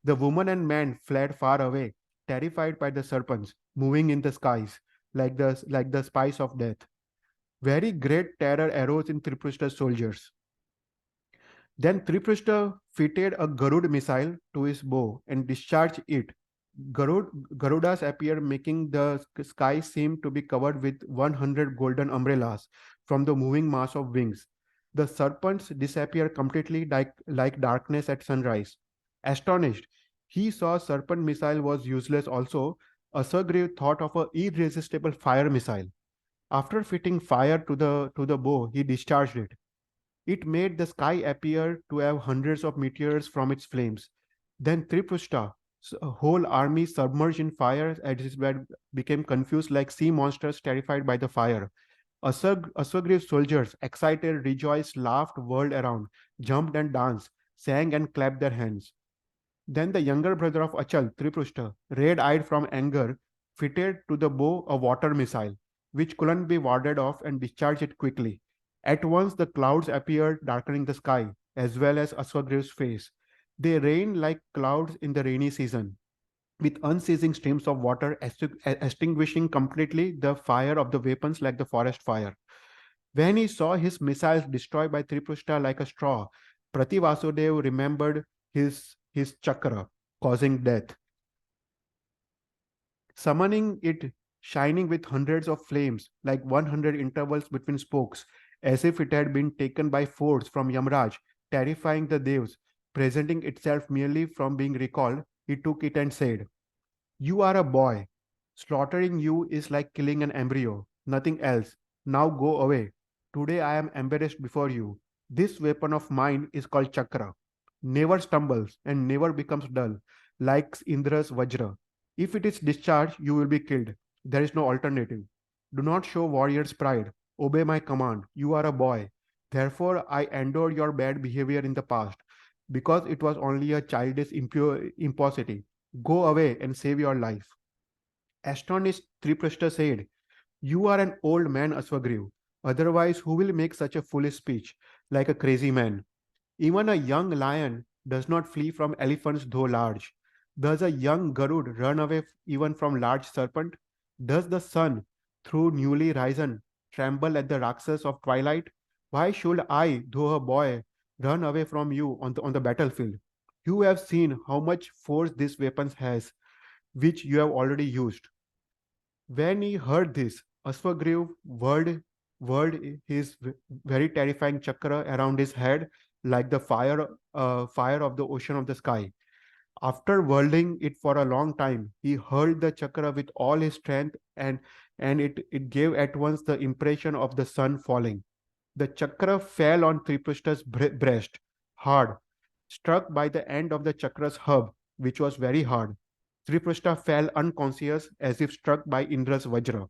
The woman and man fled far away, terrified by the Sarpants moving in the skies like the spice of death. Very great terror arose in Triprushta's soldiers. Then Triprushta fitted a Garud missile to his bow and discharged it. Garudas appeared, making the sky seem to be covered with 100 golden umbrellas from the moving mass of wings. The serpents disappeared completely like darkness at sunrise. Astonished, he saw serpent missile was useless also. Ashwagriv thought of an irresistible fire missile. After fitting fire to the bow, he discharged it. It made the sky appear to have hundreds of meteors from its flames. Then Triprushta, a whole army submerged in fire at his bed, became confused like sea monsters terrified by the fire. Ashwagriv's soldiers, excited, rejoiced, laughed, whirled around, jumped and danced, sang and clapped their hands. Then the younger brother of Achal, Triprushta, red-eyed from anger, fitted to the bow a water missile, which couldn't be warded off, and discharged it quickly. At once the clouds appeared, darkening the sky, as well as Ashwagriv's face. They rained like clouds in the rainy season, with unceasing streams of water extinguishing completely the fire of the weapons like the forest fire. When he saw his missiles destroyed by Triprushta like a straw, Prativasudev remembered his chakra, causing death. Summoning it, shining with hundreds of flames, like 100 intervals between spokes, as if it had been taken by force from Yamraj, terrifying the Devs, presenting itself merely from being recalled, he took it and said, "You are a boy, Slaughtering you is like killing an embryo, nothing else. Now go away. Today I am embarrassed before you. This weapon of mine is called Chakra. Never stumbles and never becomes dull, like Indra's Vajra. If it is discharged, you will be killed. There is no alternative. Do not show warrior's pride. Obey my command. You are a boy. Therefore, I endure your bad behavior in the past, because it was only a childish imposity. Go away and save your life. Astonished, Triprashta said, You are an old man, Aswagriv. Otherwise, who will make such a foolish speech, like a crazy man? Even a young lion does not flee from elephants, though large. Does a young Garud run away even from large serpent? Does the sun, through newly risen, tremble at the Raksas of twilight? Why should I, though a boy, run away from you on the battlefield? You have seen how much force this weapon has, which you have already used. When he heard this, Ashwagriv whirled his very terrifying chakra around his head like the fire of the ocean of the sky. After whirling it for a long time, he hurled the chakra with all his strength, and it gave at once the impression of the sun falling. The chakra fell on Tripushta's breast, hard, struck by the end of the chakra's hub, which was very hard. Tripushta fell unconscious as if struck by Indra's Vajra.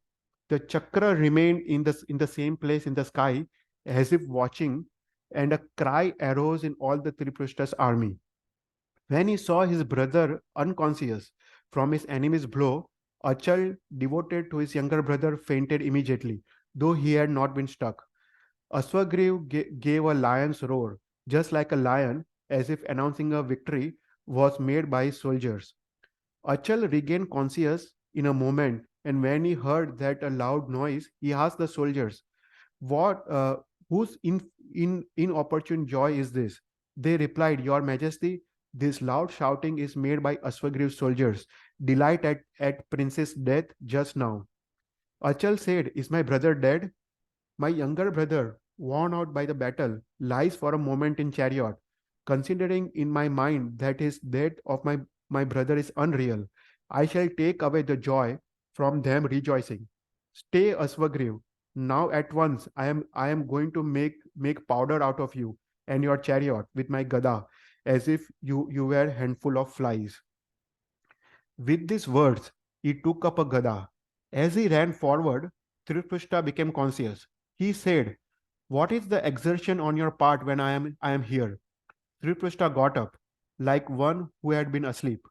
The chakra remained in the same place in the sky as if watching, and a cry arose in all the Tripushta's army. When he saw his brother unconscious from his enemy's blow, Achal, devoted to his younger brother, fainted immediately, though he had not been struck. Aswagriv gave a lion's roar, just like a lion, as if announcing a victory was made by his soldiers. Achal regained consciousness in a moment, and when he heard that a loud noise, he asked the soldiers, "What? Whose inopportune joy is this?" They replied, "Your Majesty, this loud shouting is made by Aswagriv's soldiers, delight at Prince's death just now." Achal said, "Is my brother dead?" "My younger brother, worn out by the battle, lies for a moment in chariot. Considering in my mind that his death of my brother is unreal, I shall take away the joy from them rejoicing. Stay, Aswagriv. Now at once I am going to make powder out of you and your chariot with my gada, as if you were a handful of flies." With these words, he took up a gada. As he ran forward, Trippushta became conscious. He said, "What is the exertion on your part when I am here?" Trippushta got up, like one who had been asleep.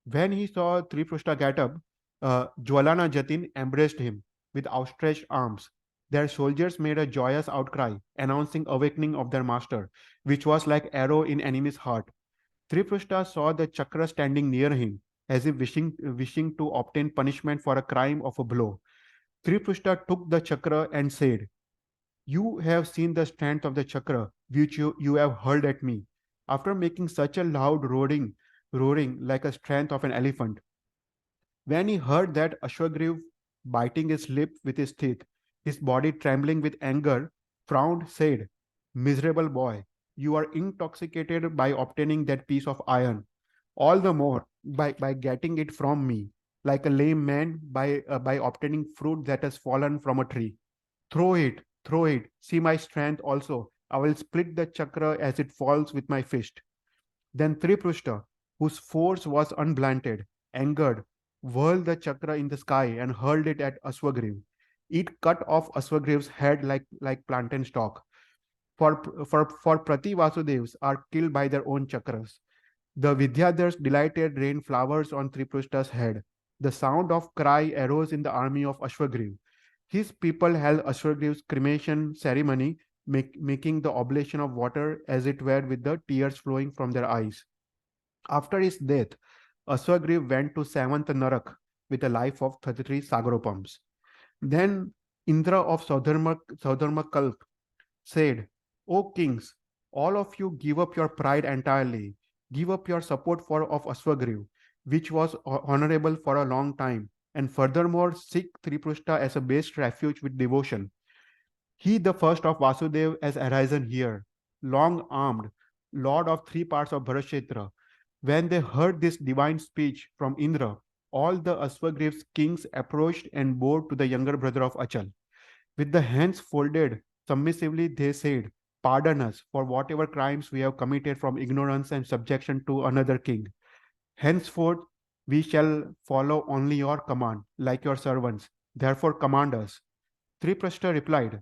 When he saw Trippushta get up, Jwalana Jatin embraced him with outstretched arms. Their soldiers made a joyous outcry, announcing awakening of their master, which was like arrow in enemy's heart. Trippushta saw the chakra standing near him, as if wishing to obtain punishment for a crime of a blow. Trippushta took the chakra and said, "You have seen the strength of the chakra which you have hurled at me." After making such a loud roaring like a strength of an elephant. When he heard that, Ashwagriv, biting his lip with his teeth, his body trembling with anger, frowned, said, "Miserable boy, you are intoxicated by obtaining that piece of iron, all the more by getting it from me, like a lame man by obtaining fruit that has fallen from a tree. Throw it, see my strength also. I will split the chakra as it falls with my fist." Then Triprushta, whose force was unblunted, angered, whirled the chakra in the sky and hurled it at Aswagriv. It cut off Aswagriv's head like plantain stalk. For Prati Vasudevs are killed by their own chakras. The Vidyadhars delighted rain flowers on Triprushta's head. The sound of cry arose in the army of Ashwagriv. His people held Ashwagriv's cremation ceremony, making the oblation of water as it were with the tears flowing from their eyes. After his death, Aswagriv went to seventh Narak with a life of 33 Sagaropams. Then Indra of Saudharma said, "O kings, all of you give up your pride entirely. Give up your support of Aswagriv, which was honorable for a long time, and furthermore seek Triprushta as a base refuge with devotion. He, the first of Vasudev, has arisen here, long armed, lord of three parts of Bharashetra." When they heard this divine speech from Indra, all the Ashwagriva's kings approached and bowed to the younger brother of Achal. With the hands folded, submissively they said, "Pardon us for whatever crimes we have committed from ignorance and subjection to another king. Henceforth, we shall follow only your command, like your servants. Therefore, command us." Triprashta replied,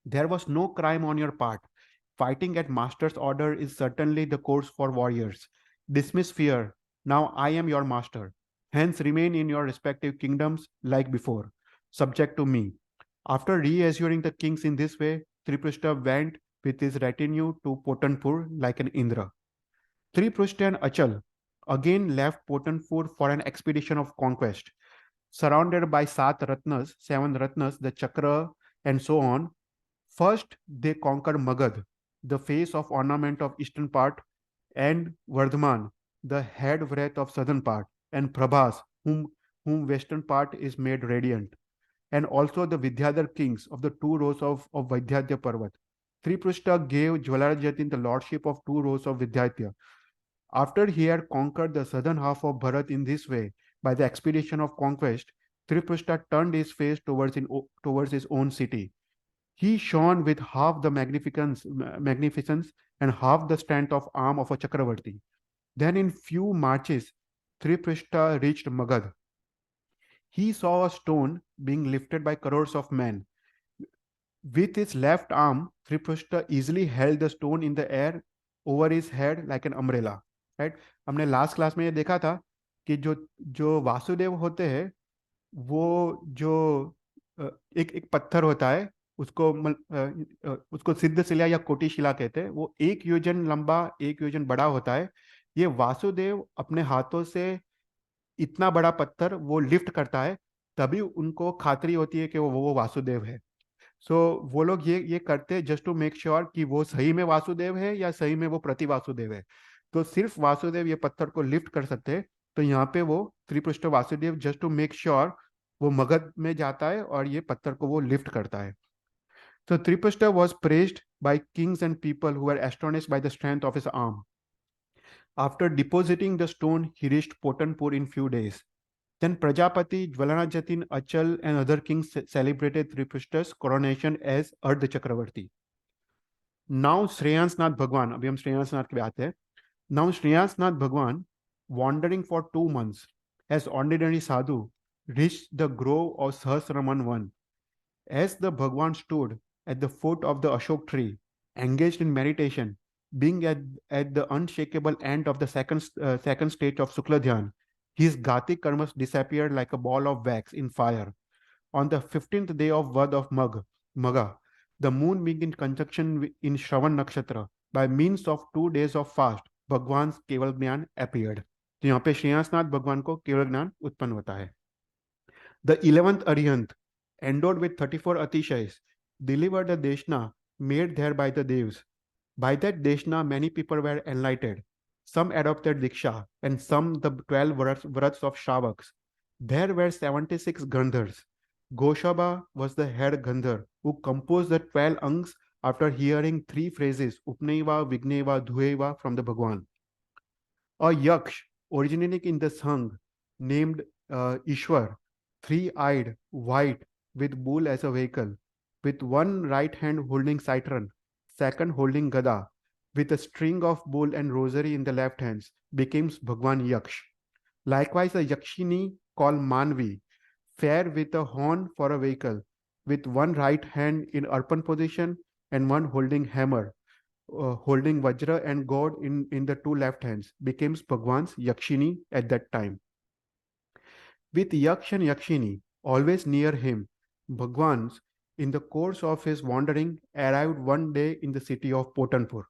"There was no crime on your part. Fighting at master's order is certainly the course for warriors. Dismiss fear. Now I am your master. Hence remain in your respective kingdoms like before, subject to me." After reassuring the kings in this way, Triprashta went with his retinue to Potanpur like an Indra. Triprashta and Achal again left Potanpur for an expedition of conquest. Surrounded by seven Ratnas, the Chakra, and so on, first they conquered Magad, the face of ornament of eastern part, and Vardhaman, the head wreath of southern part, and Prabhas, whom western part is made radiant, and also the Vidyadhar kings of the two rows of Vaidhyadya Parvat. Tripushta gave Jwalarajatin the lordship of two rows of Vidyadhya. After he had conquered the southern half of Bharat in this way, by the expedition of conquest, Tripushta turned his face towards his own city. He shone with half the magnificence and half the strength of arm of a Chakravarti. Then in few marches, Triprishta reached Magad. He saw a stone being lifted by crores of men. With his left arm, Triprishta easily held the stone in the air over his head like an umbrella. Right? हमने लास्ट क्लास में ये देखा था कि जो जो वासुदेव होते हैं वो जो एक एक पत्थर होता है उसको सिद्ध शिला या कोटि शिला कहते हैं। वो 1 योजन लंबा 1 योजन बड़ा होता है। ये वासुदेव अपने हाथों से इतना बड़ा पत्थर वो लिफ्ट करता है, तभी उनको खातरी होती है कि वो वासुदेव है। सो वो लोग ये करते हैं जस्ट टू मेक श्योर कि वो सही में वासुदेव है या सही में वो प्रति वासुदेव है। तो सिर्फ वासुदेव ये पत्थर को लिफ्ट कर सकते हैं। तो यहाँ पे वो Triprishtha Vasudev just to make sure वो मगध में जाता है और ये पत्थर को वो लिफ्ट करता है। So Tripushta was praised by kings and people who were astonished by the strength of his arm. After depositing the stone, he reached Potanpur in few days. Then Prajapati, Jwalanajatin, Achal, and other kings celebrated Tripushta's coronation as Ardha Chakravarti. Now Shreyansnath Bhagwan, abhi hum Shreyansnath ke aate hain. Now Shreyansnath Bhagwan, wandering for 2 months as ordinary sadhu, reached the grove of Sahasraman Van. As the Bhagwan stood at the foot of the Ashok tree, engaged in meditation, being at the unshakable end of the second stage of Sukla Dhyan, his Gati karmas disappeared like a ball of wax in fire. On the 15th day of Vad of Magha, the moon being in conjunction in Shravan Nakshatra, by means of 2 days of fast, Bhagwan's Keval Gyan appeared. तो यहाँ पे श्रेयांसनाथ भगवान को केवल ज्ञान उत्पन्न होता है. The 11th Arihant, endowed with 34 Atishayas, delivered the Deshna made there by the Devs. By that Deshna, many people were enlightened. Some adopted Diksha, and some the 12 Vrats of Shravaks. There were 76 Gandhars. Goshaba was the head Gandhar, who composed the 12 Angs after hearing 3 phrases, Upneva, Vigneva, Dhueva from the Bhagwan. A Yaksh, originating in the Sangh, named Ishwar, 3-eyed, white, with bull as a vehicle, with one right hand holding citron, second holding gada, with a string of bull and rosary in the left hands, becomes Bhagwan Yaksh. Likewise, a Yakshini called Manvi, fair with a horn for a vehicle, with one right hand in arpan position and one holding hammer, holding Vajra and God in the 2 left hands, becomes Bhagwan's Yakshini at that time. With Yaksh and Yakshini always near him, Bhagwan, in the course of his wandering, arrived one day in the city of Potanpur.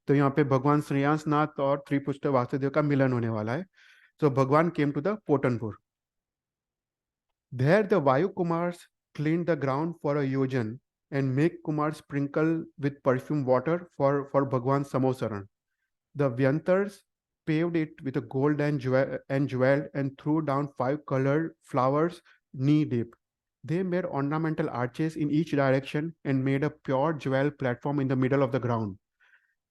तो यहाँ पे भगवान श्रेयांसनाथ और त्रिपुष्ट वासुदेव का मिलन होने वाला है. So Bhagwan came to the Potanpur. There the Vayu Kumars cleaned the ground for a yojan and make Kumar sprinkle with perfume water for Bhagwan's Samosaran. The Vyantars paved it with a gold and jeweled and threw down 5 colored flowers knee deep. They made ornamental arches in each direction and made a pure jewel platform in the middle of the ground.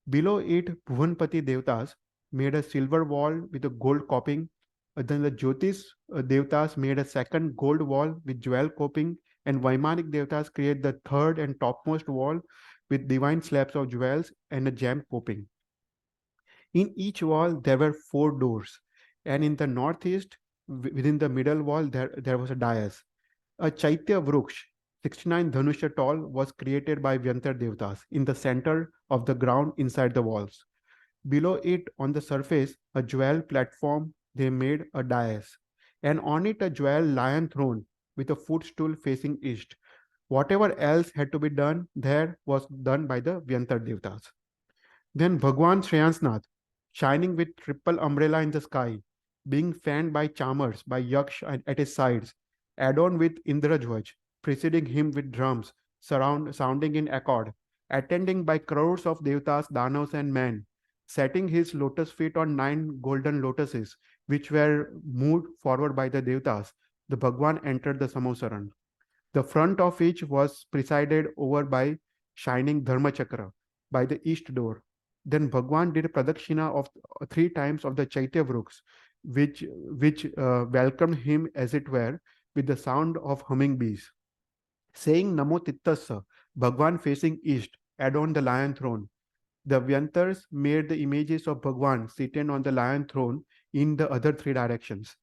Below it, Bhuvanpati Devtas made a silver wall with a gold coping, Then the Jyotish Devtas made a second gold wall with jewel coping, and Vaimanik Devtas create the third and topmost wall with divine slabs of jewels and a gem coping. In each wall, there were 4 doors, and in the northeast, within the middle wall, there was a dais. A Chaitya Vruksh, 69 Dhanusha tall, was created by Vyantar Devtas in the center of the ground inside the walls. Below it, on the surface, a jewel platform, they made a dais, and on it a jewel lion throne with a footstool facing east. Whatever else had to be done there was done by the Vyantar Devtas. Then Bhagwan Shreyansnath, shining with triple umbrella in the sky, being fanned by charmers, by Yaksh at his sides, adorned with Indrajwaj, preceding him with drums, sounding in accord, attending by crores of Devtas, Danavas, and men, setting his lotus feet on 9 golden lotuses, which were moved forward by the Devtas. The Bhagwan entered the Samosaran. The front of each was presided over by shining Dharmachakra by the east door. Then Bhagwan did pradakshina of 3 times of the Chaitya Vruks, which welcomed him as it were with the sound of humming bees. Saying Namo Tittasya, Bhagwan facing east, adorned the lion throne. The Vyantars made the images of Bhagwan seated on the lion throne in the other 3 directions.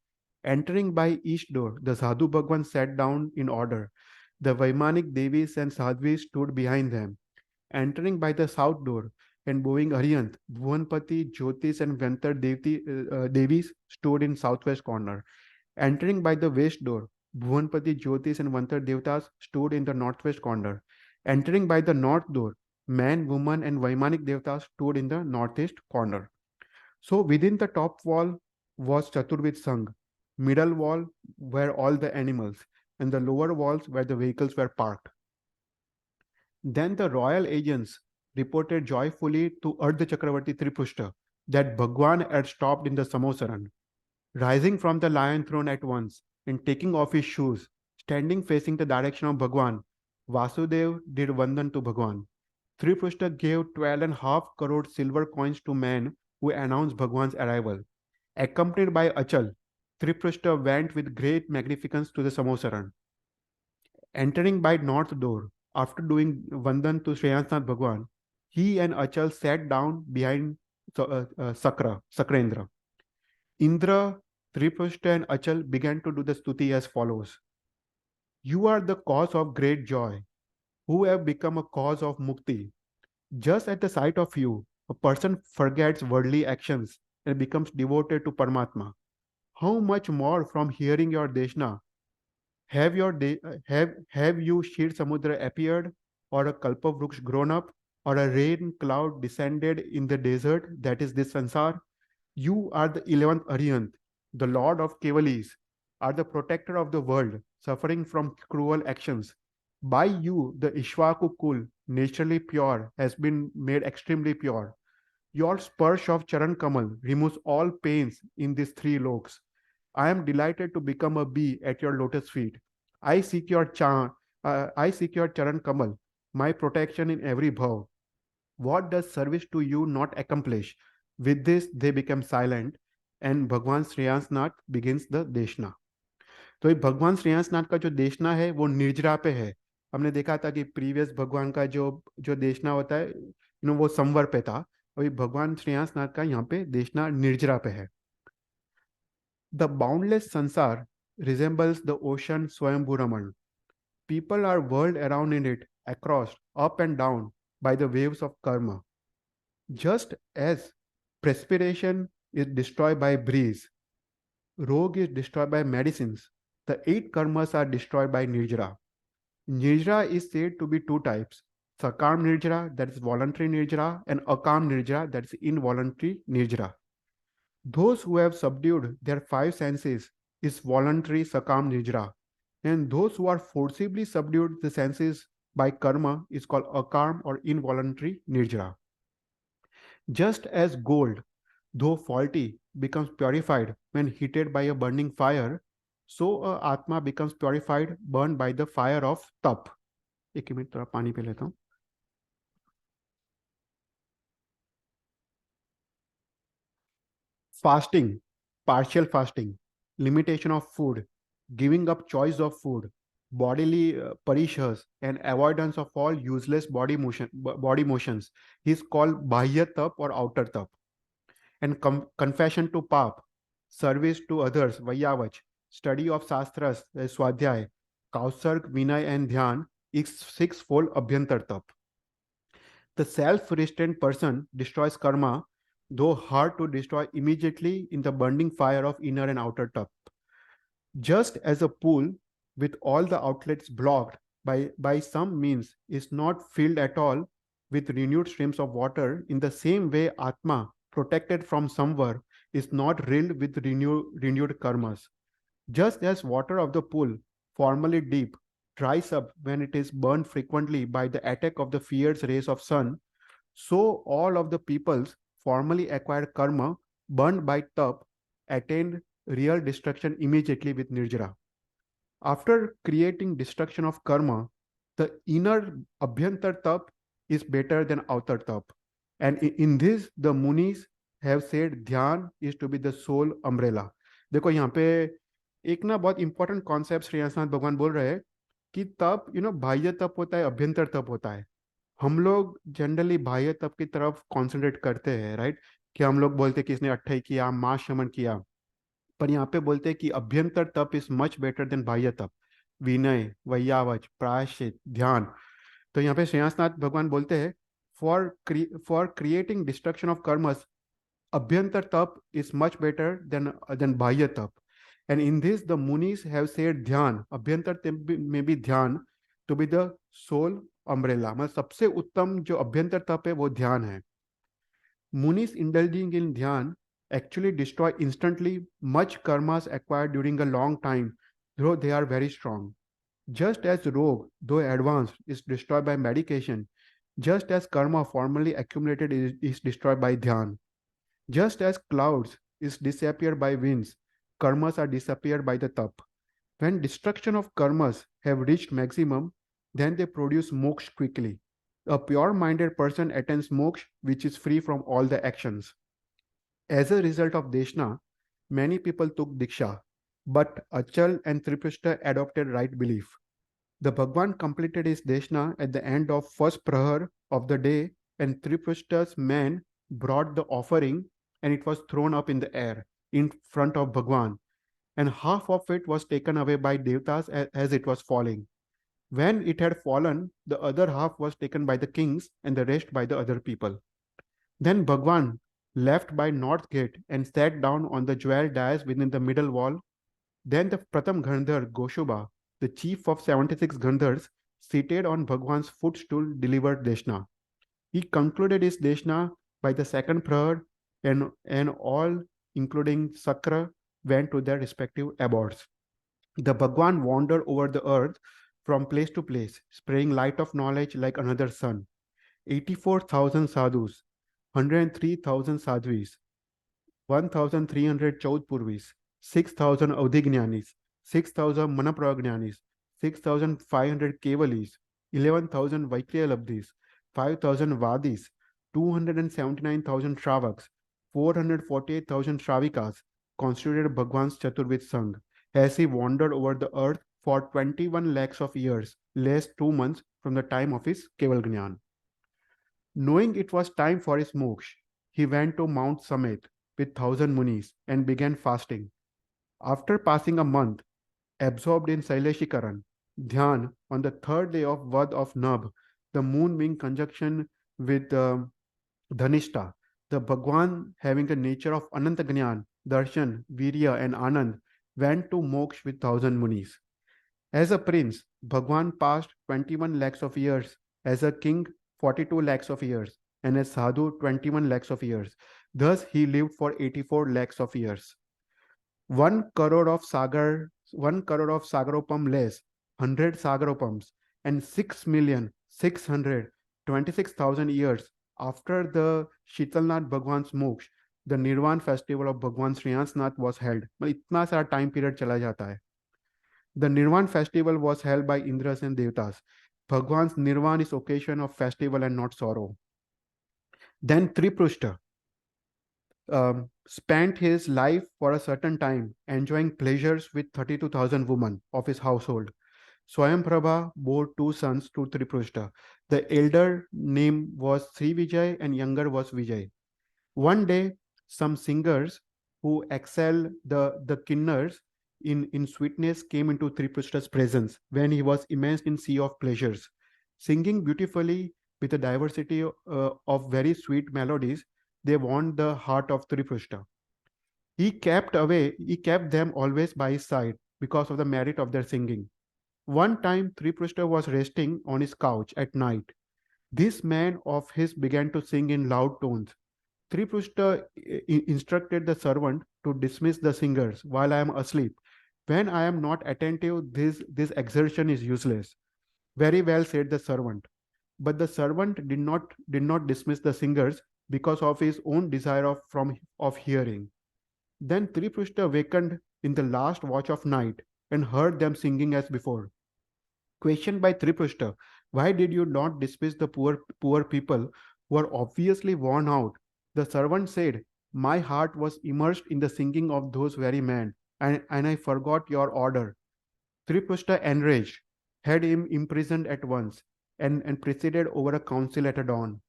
Entering by east door, the Sadhu Bhagwan sat down in order. The Vaimanik Devis and Sadhvis stood behind them. Entering by the south door and bowing Aryant, Bhuvanpati, Jyotish, and Vyantar Devis stood in southwest corner. Entering by the west door, Bhuvanpati, Jyotish, and Vantar Devtas stood in the northwest corner. Entering by the north door, man, woman, and Vaimanik Devtas stood in the northeast corner. So within the top wall was Chaturvid Sangh, middle wall were all the animals, and the lower walls where the vehicles were parked. Then the royal agents reported joyfully to Ardha Chakravarti Tripushta that Bhagwan had stopped in the Samosaran. Rising from the lion throne at once and taking off his shoes, standing facing the direction of Bhagwan, Vasudev did Vandan to Bhagwan. Tripushta gave 12.5 crore silver coins to men who announced Bhagwan's arrival. Accompanied by Achal, Tripushta went with great magnificence to the Samosaran. Entering by north door, after doing Vandan to Shreyansnath Bhagwan, he and Achal sat down behind Sakrendra. Indra, Tripushta, and Achal began to do the stuti as follows. You are the cause of great joy, who have become a cause of mukti. Just at the sight of you, a person forgets worldly actions and becomes devoted to Paramatma. How much more from hearing your Deshna? Have you Shir Samudra appeared, or a Kalpa Vruksh grown up, or a rain cloud descended in the desert that is this sansar? You are the 11th Arihant, the Lord of Kevalis, are the protector of the world, suffering from cruel actions. By you, the Ishwaku Kul, naturally pure, has been made extremely pure. Your sparsh of Charan Kamal removes all pains in these 3 loks. I am delighted to become a bee at your lotus feet. I seek your I seek your Charan Kamal, my protection in every bhav. What does service to you not accomplish? With this, they become silent, and भगवान श्रेयांसनाथ begins the देशना. तो ये भगवान श्रेयांसनाथ का जो देशना है वो निर्जरा पे है. हमने देखा था कि प्रीवियस भगवान का जो जो देशना होता है वो संवर पे था, और ये भगवान श्रेयांसनाथ का यहाँ पे देशना निर्जरा पे है. The boundless sansar resembles the ocean Swayambhu Raman. People are whirled around in it, across, up and down, by the waves of karma. Just as perspiration is destroyed by breeze, rog is destroyed by medicines, the 8 karmas are destroyed by nirjara. Nirjara is said to be 2 types: sakam nirjara, that is voluntary nirjara, and akam nirjara, that is involuntary nirjara. Those who have subdued their 5 senses is voluntary sakam nirjara, and those who are forcibly subdued the senses by karma is called akam or involuntary nirjara. Just as gold, though faulty, becomes purified when heated by a burning fire, so a Atma becomes purified, burned by the fire of tap. एक मिनट थोड़ा पानी पी लेता हूँ. Fasting, partial fasting. limitation of food, giving up choice of food, bodily parishas, and avoidance of all useless body motions is called bahya tap or outer tap. And confession to pap, service to others, vaiyavach, study of shastras, swadhyay, kausarg, vinay, and dhyan is sixfold abhyantar tap. The self-restrained person destroys karma, though hard to destroy immediately in the burning fire of inner and outer tap. Just as a pool with all the outlets blocked by some means is not filled at all with renewed streams of water, in the same way Atma, protected from somewhere, is not rilled with renewed karmas. Just as water of the pool, formerly deep, dries up when it is burned frequently by the attack of the fierce rays of sun, so all of the peoples formerly acquired karma burned by tap attained real destruction immediately with nirjara. After creating destruction of karma, the inner abhyantar tap is better than outer tap. And in this, the munis have said ध्यान is to be the sole umbrella. देखो यहाँ पे एक ना बहुत इंपॉर्टेंट कॉन्सेप्ट श्रेयसनाथ भगवान बोल रहे हैं कि तप बाह्य तप होता है, अभ्यंतर तप होता है. हम लोग जनरली बाह्य तप की तरफ कॉन्सेंट्रेट करते हैं, राइट, कि हम लोग बोलते हैं कि इसने अट्ठाई किया, मास शमन किया. पर यहाँ पे बोलते हैं कि अभ्यंतर तप इज मच बेटर देन बाह्य तप. विनय, वैयावच, प्रायश्चित, ध्यान. तो यहाँ पे श्रेयसनाथ भगवान बोलते हैं for creating destruction of karmas, abhyantar tap is much better than bahya tap. And in this, the munis have said dhyan, abhyantar में भी ध्यान, to be the sole umbrella. मतलब सबसे उत्तम जो अभ्यंतर तप है वो ध्यान है. Munis indulging in dhyan actually destroy instantly much karmas acquired during a long time, though they are very strong. Just as rog, though advanced, is destroyed by medication, just as karma formerly accumulated is destroyed by dhyan. Just as clouds is disappeared by winds, karmas are disappeared by the tap. When destruction of karmas have reached maximum, then they produce moksha quickly. A pure-minded person attains moksha, which is free from all the actions. As a result of Deshna, many people took Diksha, but Achal and Tripishta adopted right belief. The Bhagwan completed his Deshna at the end of first prahar of the day, and Tripishta's men brought the offering and it was thrown up in the air in front of Bhagwan, and half of it was taken away by Devtas as it was falling. When it had fallen, the other half was taken by the kings and the rest by the other people. Then Bhagwan left by north gate and sat down on the jewel dais within the middle wall. Then the Pratham Gandhar Goshubha, the chief of 76 Gandhars, seated on Bhagwan's footstool, delivered Deshna. He concluded his Deshna by the second prahar, and all, including Sakra, went to their respective abodes. The Bhagwan wandered over the earth from place to place, spraying light of knowledge like another sun. 84,000 sadhus, 103,000 sadhvis, 1,300 Chaudpurvis, 6,000 Audhignanis, 6,000 Manapragnanis, 6,500 Kevalis, 11,000 Vaikryalabdhis, 5,000 Vadis, 279,000 Shravaks, 448,000 Shravikas constituted Bhagwan's Chaturvid Sangh as he wandered over the earth for 21 lakhs of years, less 2 months from the time of his Keval Gnan. Knowing it was time for his moksha, he went to Mount Summit with 1,000 munis and began fasting. After passing a month, absorbed in Saileshikaran, Dhyan, on the third day of Vad of Nabh, the moon being conjunction with Dhanishta, the Bhagwan having the nature of Ananta Gnyan, Darshan, Virya and Anand, went to moksha with 1,000 munis. As a prince, Bhagwan passed 21 lakhs of years, as a king 42 lakhs of years, and as sadhu 21 lakhs of years. Thus he lived for 84 lakhs of years. 1 crore of Sagaropam less, 100 Sagaropams, and 6,626,000 years after the Shitalnath Bhagwan's moksha, the Nirvan festival of Bhagwan Shriyasnath was held. इतना सारा time period चला जाता है. The Nirvan festival was held by Indras and Devtas. Bhagwan's Nirvan is occasion of festival and not sorrow. Then Triprushta, spent his life for a certain time enjoying pleasures with 32,000 women of his household. Swayamprabha bore two sons to Triprushta. The elder name was Sri Vijay and younger was Vijay. One day, some singers who excel the kinnars in sweetness came into Triprushta's presence when he was immersed in sea of pleasures. Singing beautifully with a diversity of very sweet melodies, they won the heart of Triprushta. He kept them always by his side because of the merit of their singing. One time, Triprushta was resting on his couch at night. This man of his began to sing in loud tones. Triprushta instructed the servant to dismiss the singers while I am asleep. When I am not attentive, this exertion is useless. Very well, said the servant. But the servant did not dismiss the singers because of his own desire of hearing. Then Triprushta wakened in the last watch of night and heard them singing as before. Questioned by Triprushta, why did you not dismiss the poor people who are obviously worn out? The servant said, my heart was immersed in the singing of those very men, and I forgot your order. Triprushta, enraged, had him imprisoned at once and presided over a council at a dawn.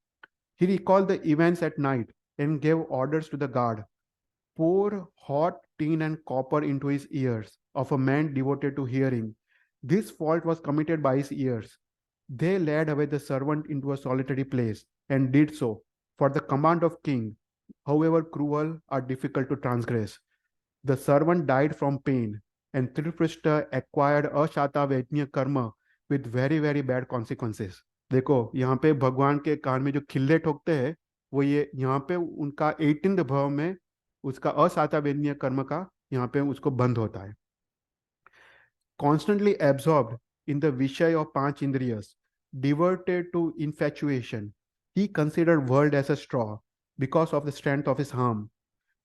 He recalled the events at night and gave orders to the guard. Pour hot tin and copper into his ears of a man devoted to hearing. This fault was committed by his ears. They led away the servant into a solitary place and did so, for the command of king, however cruel, are difficult to transgress. The servant died from pain, and Triprushta acquired अशातावेज्ञ karma with very very bad consequences. देखो यहाँ पे भगवान के कान में जो खिल्ले ठोकते हैं वो ये यहाँ पे उनका 18th भाव में उसका असातावेज्ञ कर्म का यहाँ पे उसको बंद होता है. Constantly absorbed in the vishay of panch indriyas, devoted to infatuation, he considered world as a straw because of the strength of his arm.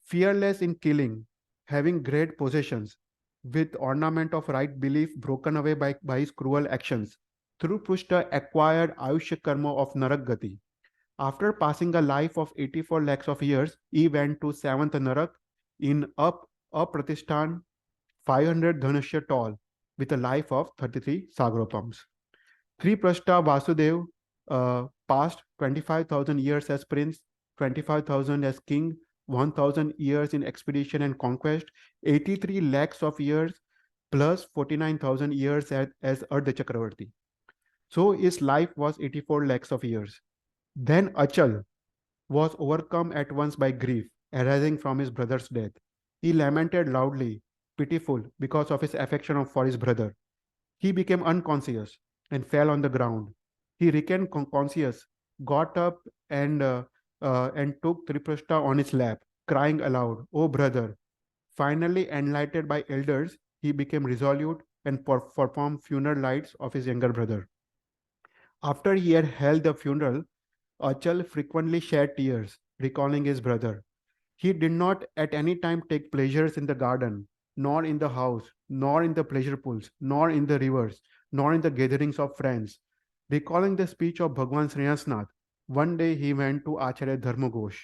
Fearless in killing, having great possessions, with ornament of right belief broken away by his cruel actions, Triprushta acquired Ayushya Karma of Narak. After passing a life of 84 lakhs of years, he went to 7th Narak in Apratishthan 500 Dhanashya tall with a life of 33 Sagropams. Triprushta Vasudev passed 25,000 years as prince, 25,000 as king, 1,000 years in expedition and conquest, 83 lakhs of years plus 49,000 years as Ardha Chakravarti. So his life was 84 lakhs of years. Then Achal was overcome at once by grief arising from his brother's death. He lamented loudly, pitiful because of his affection for his brother. He became unconscious and fell on the ground. He regained conscious, got up and took Triprushta on his lap, crying aloud, "Oh brother!" Finally, enlightened by elders, he became resolute and performed funeral rites of his younger brother. After he had held the funeral, Achal frequently shed tears, recalling his brother. He did not at any time take pleasures in the garden, nor in the house, nor in the pleasure pools, nor in the rivers, nor in the gatherings of friends. Recalling the speech of Bhagwan Sriyasnath, one day he went to Acharya Dharmaghosh.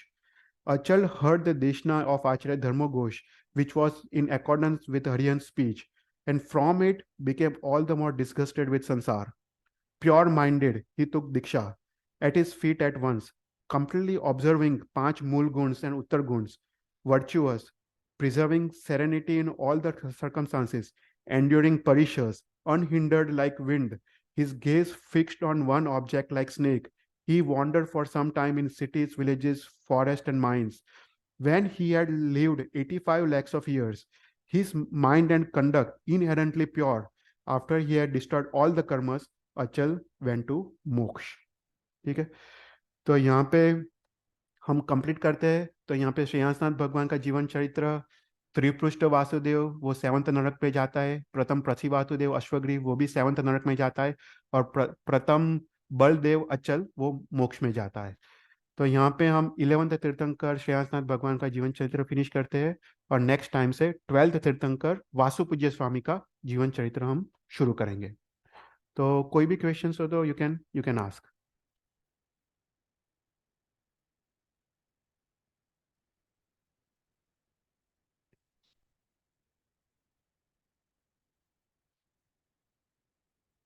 Achal heard the Deshna of Acharya Dharmaghosh, which was in accordance with Hariyan's speech, and from it became all the more disgusted with Sansar. Pure-minded, he took Diksha at his feet at once, completely observing Panch Mool Guns and Uttar Guns, virtuous, preserving serenity in all the circumstances, enduring parishas, unhindered like wind, his gaze fixed on one object like snake. He wandered for some time in cities, villages, forests, and mines. When he had lived 85 lakhs of years, his mind and conduct inherently pure, after he had destroyed all the karmas, अचल वेंट टू मोक्ष. ठीक है, तो यहाँ पे हम कंप्लीट करते हैं. तो यहाँ पे श्रेयांसनाथ भगवान का जीवन चरित्र, त्रिपृष्ठ वासुदेव वो 7th नरक पे जाता है, प्रथम पृथ्वी वासुदेव अश्वग्रीव वो भी 7th नरक में जाता है, और प्रथम बलदेव अचल वो मोक्ष में जाता है. तो यहाँ पे हम 11th तीर्थंकर श्रेयांसनाथ भगवान का जीवन चरित्र फिनिश करते हैं, और नेक्स्ट टाइम से 12th तीर्थंकर वासुपूज्य स्वामी का जीवन चरित्र हम शुरू करेंगे. तो कोई भी क्वेश्चंस हो तो यू कैन आस्क.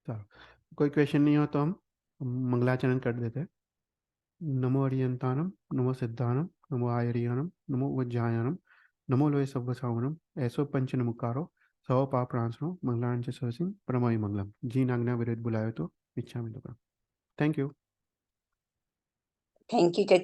तो कोई क्वेश्चन नहीं हो तो हम मंगलाचरण कर देते हैं। नमो अरियंतानम, नमो सिद्धानम, नमो आयरियानम, नमो वज्जायानम, नमो लोय सव्वसावनम, ऐसो पंच नमुकारो, सव पापरांसनो, मंगलांच सरसिम, परमोय मंगलम। जी नागना विरुद्ध बुलायो तो इच्छा में। Thank you. Thank you Chaitanya.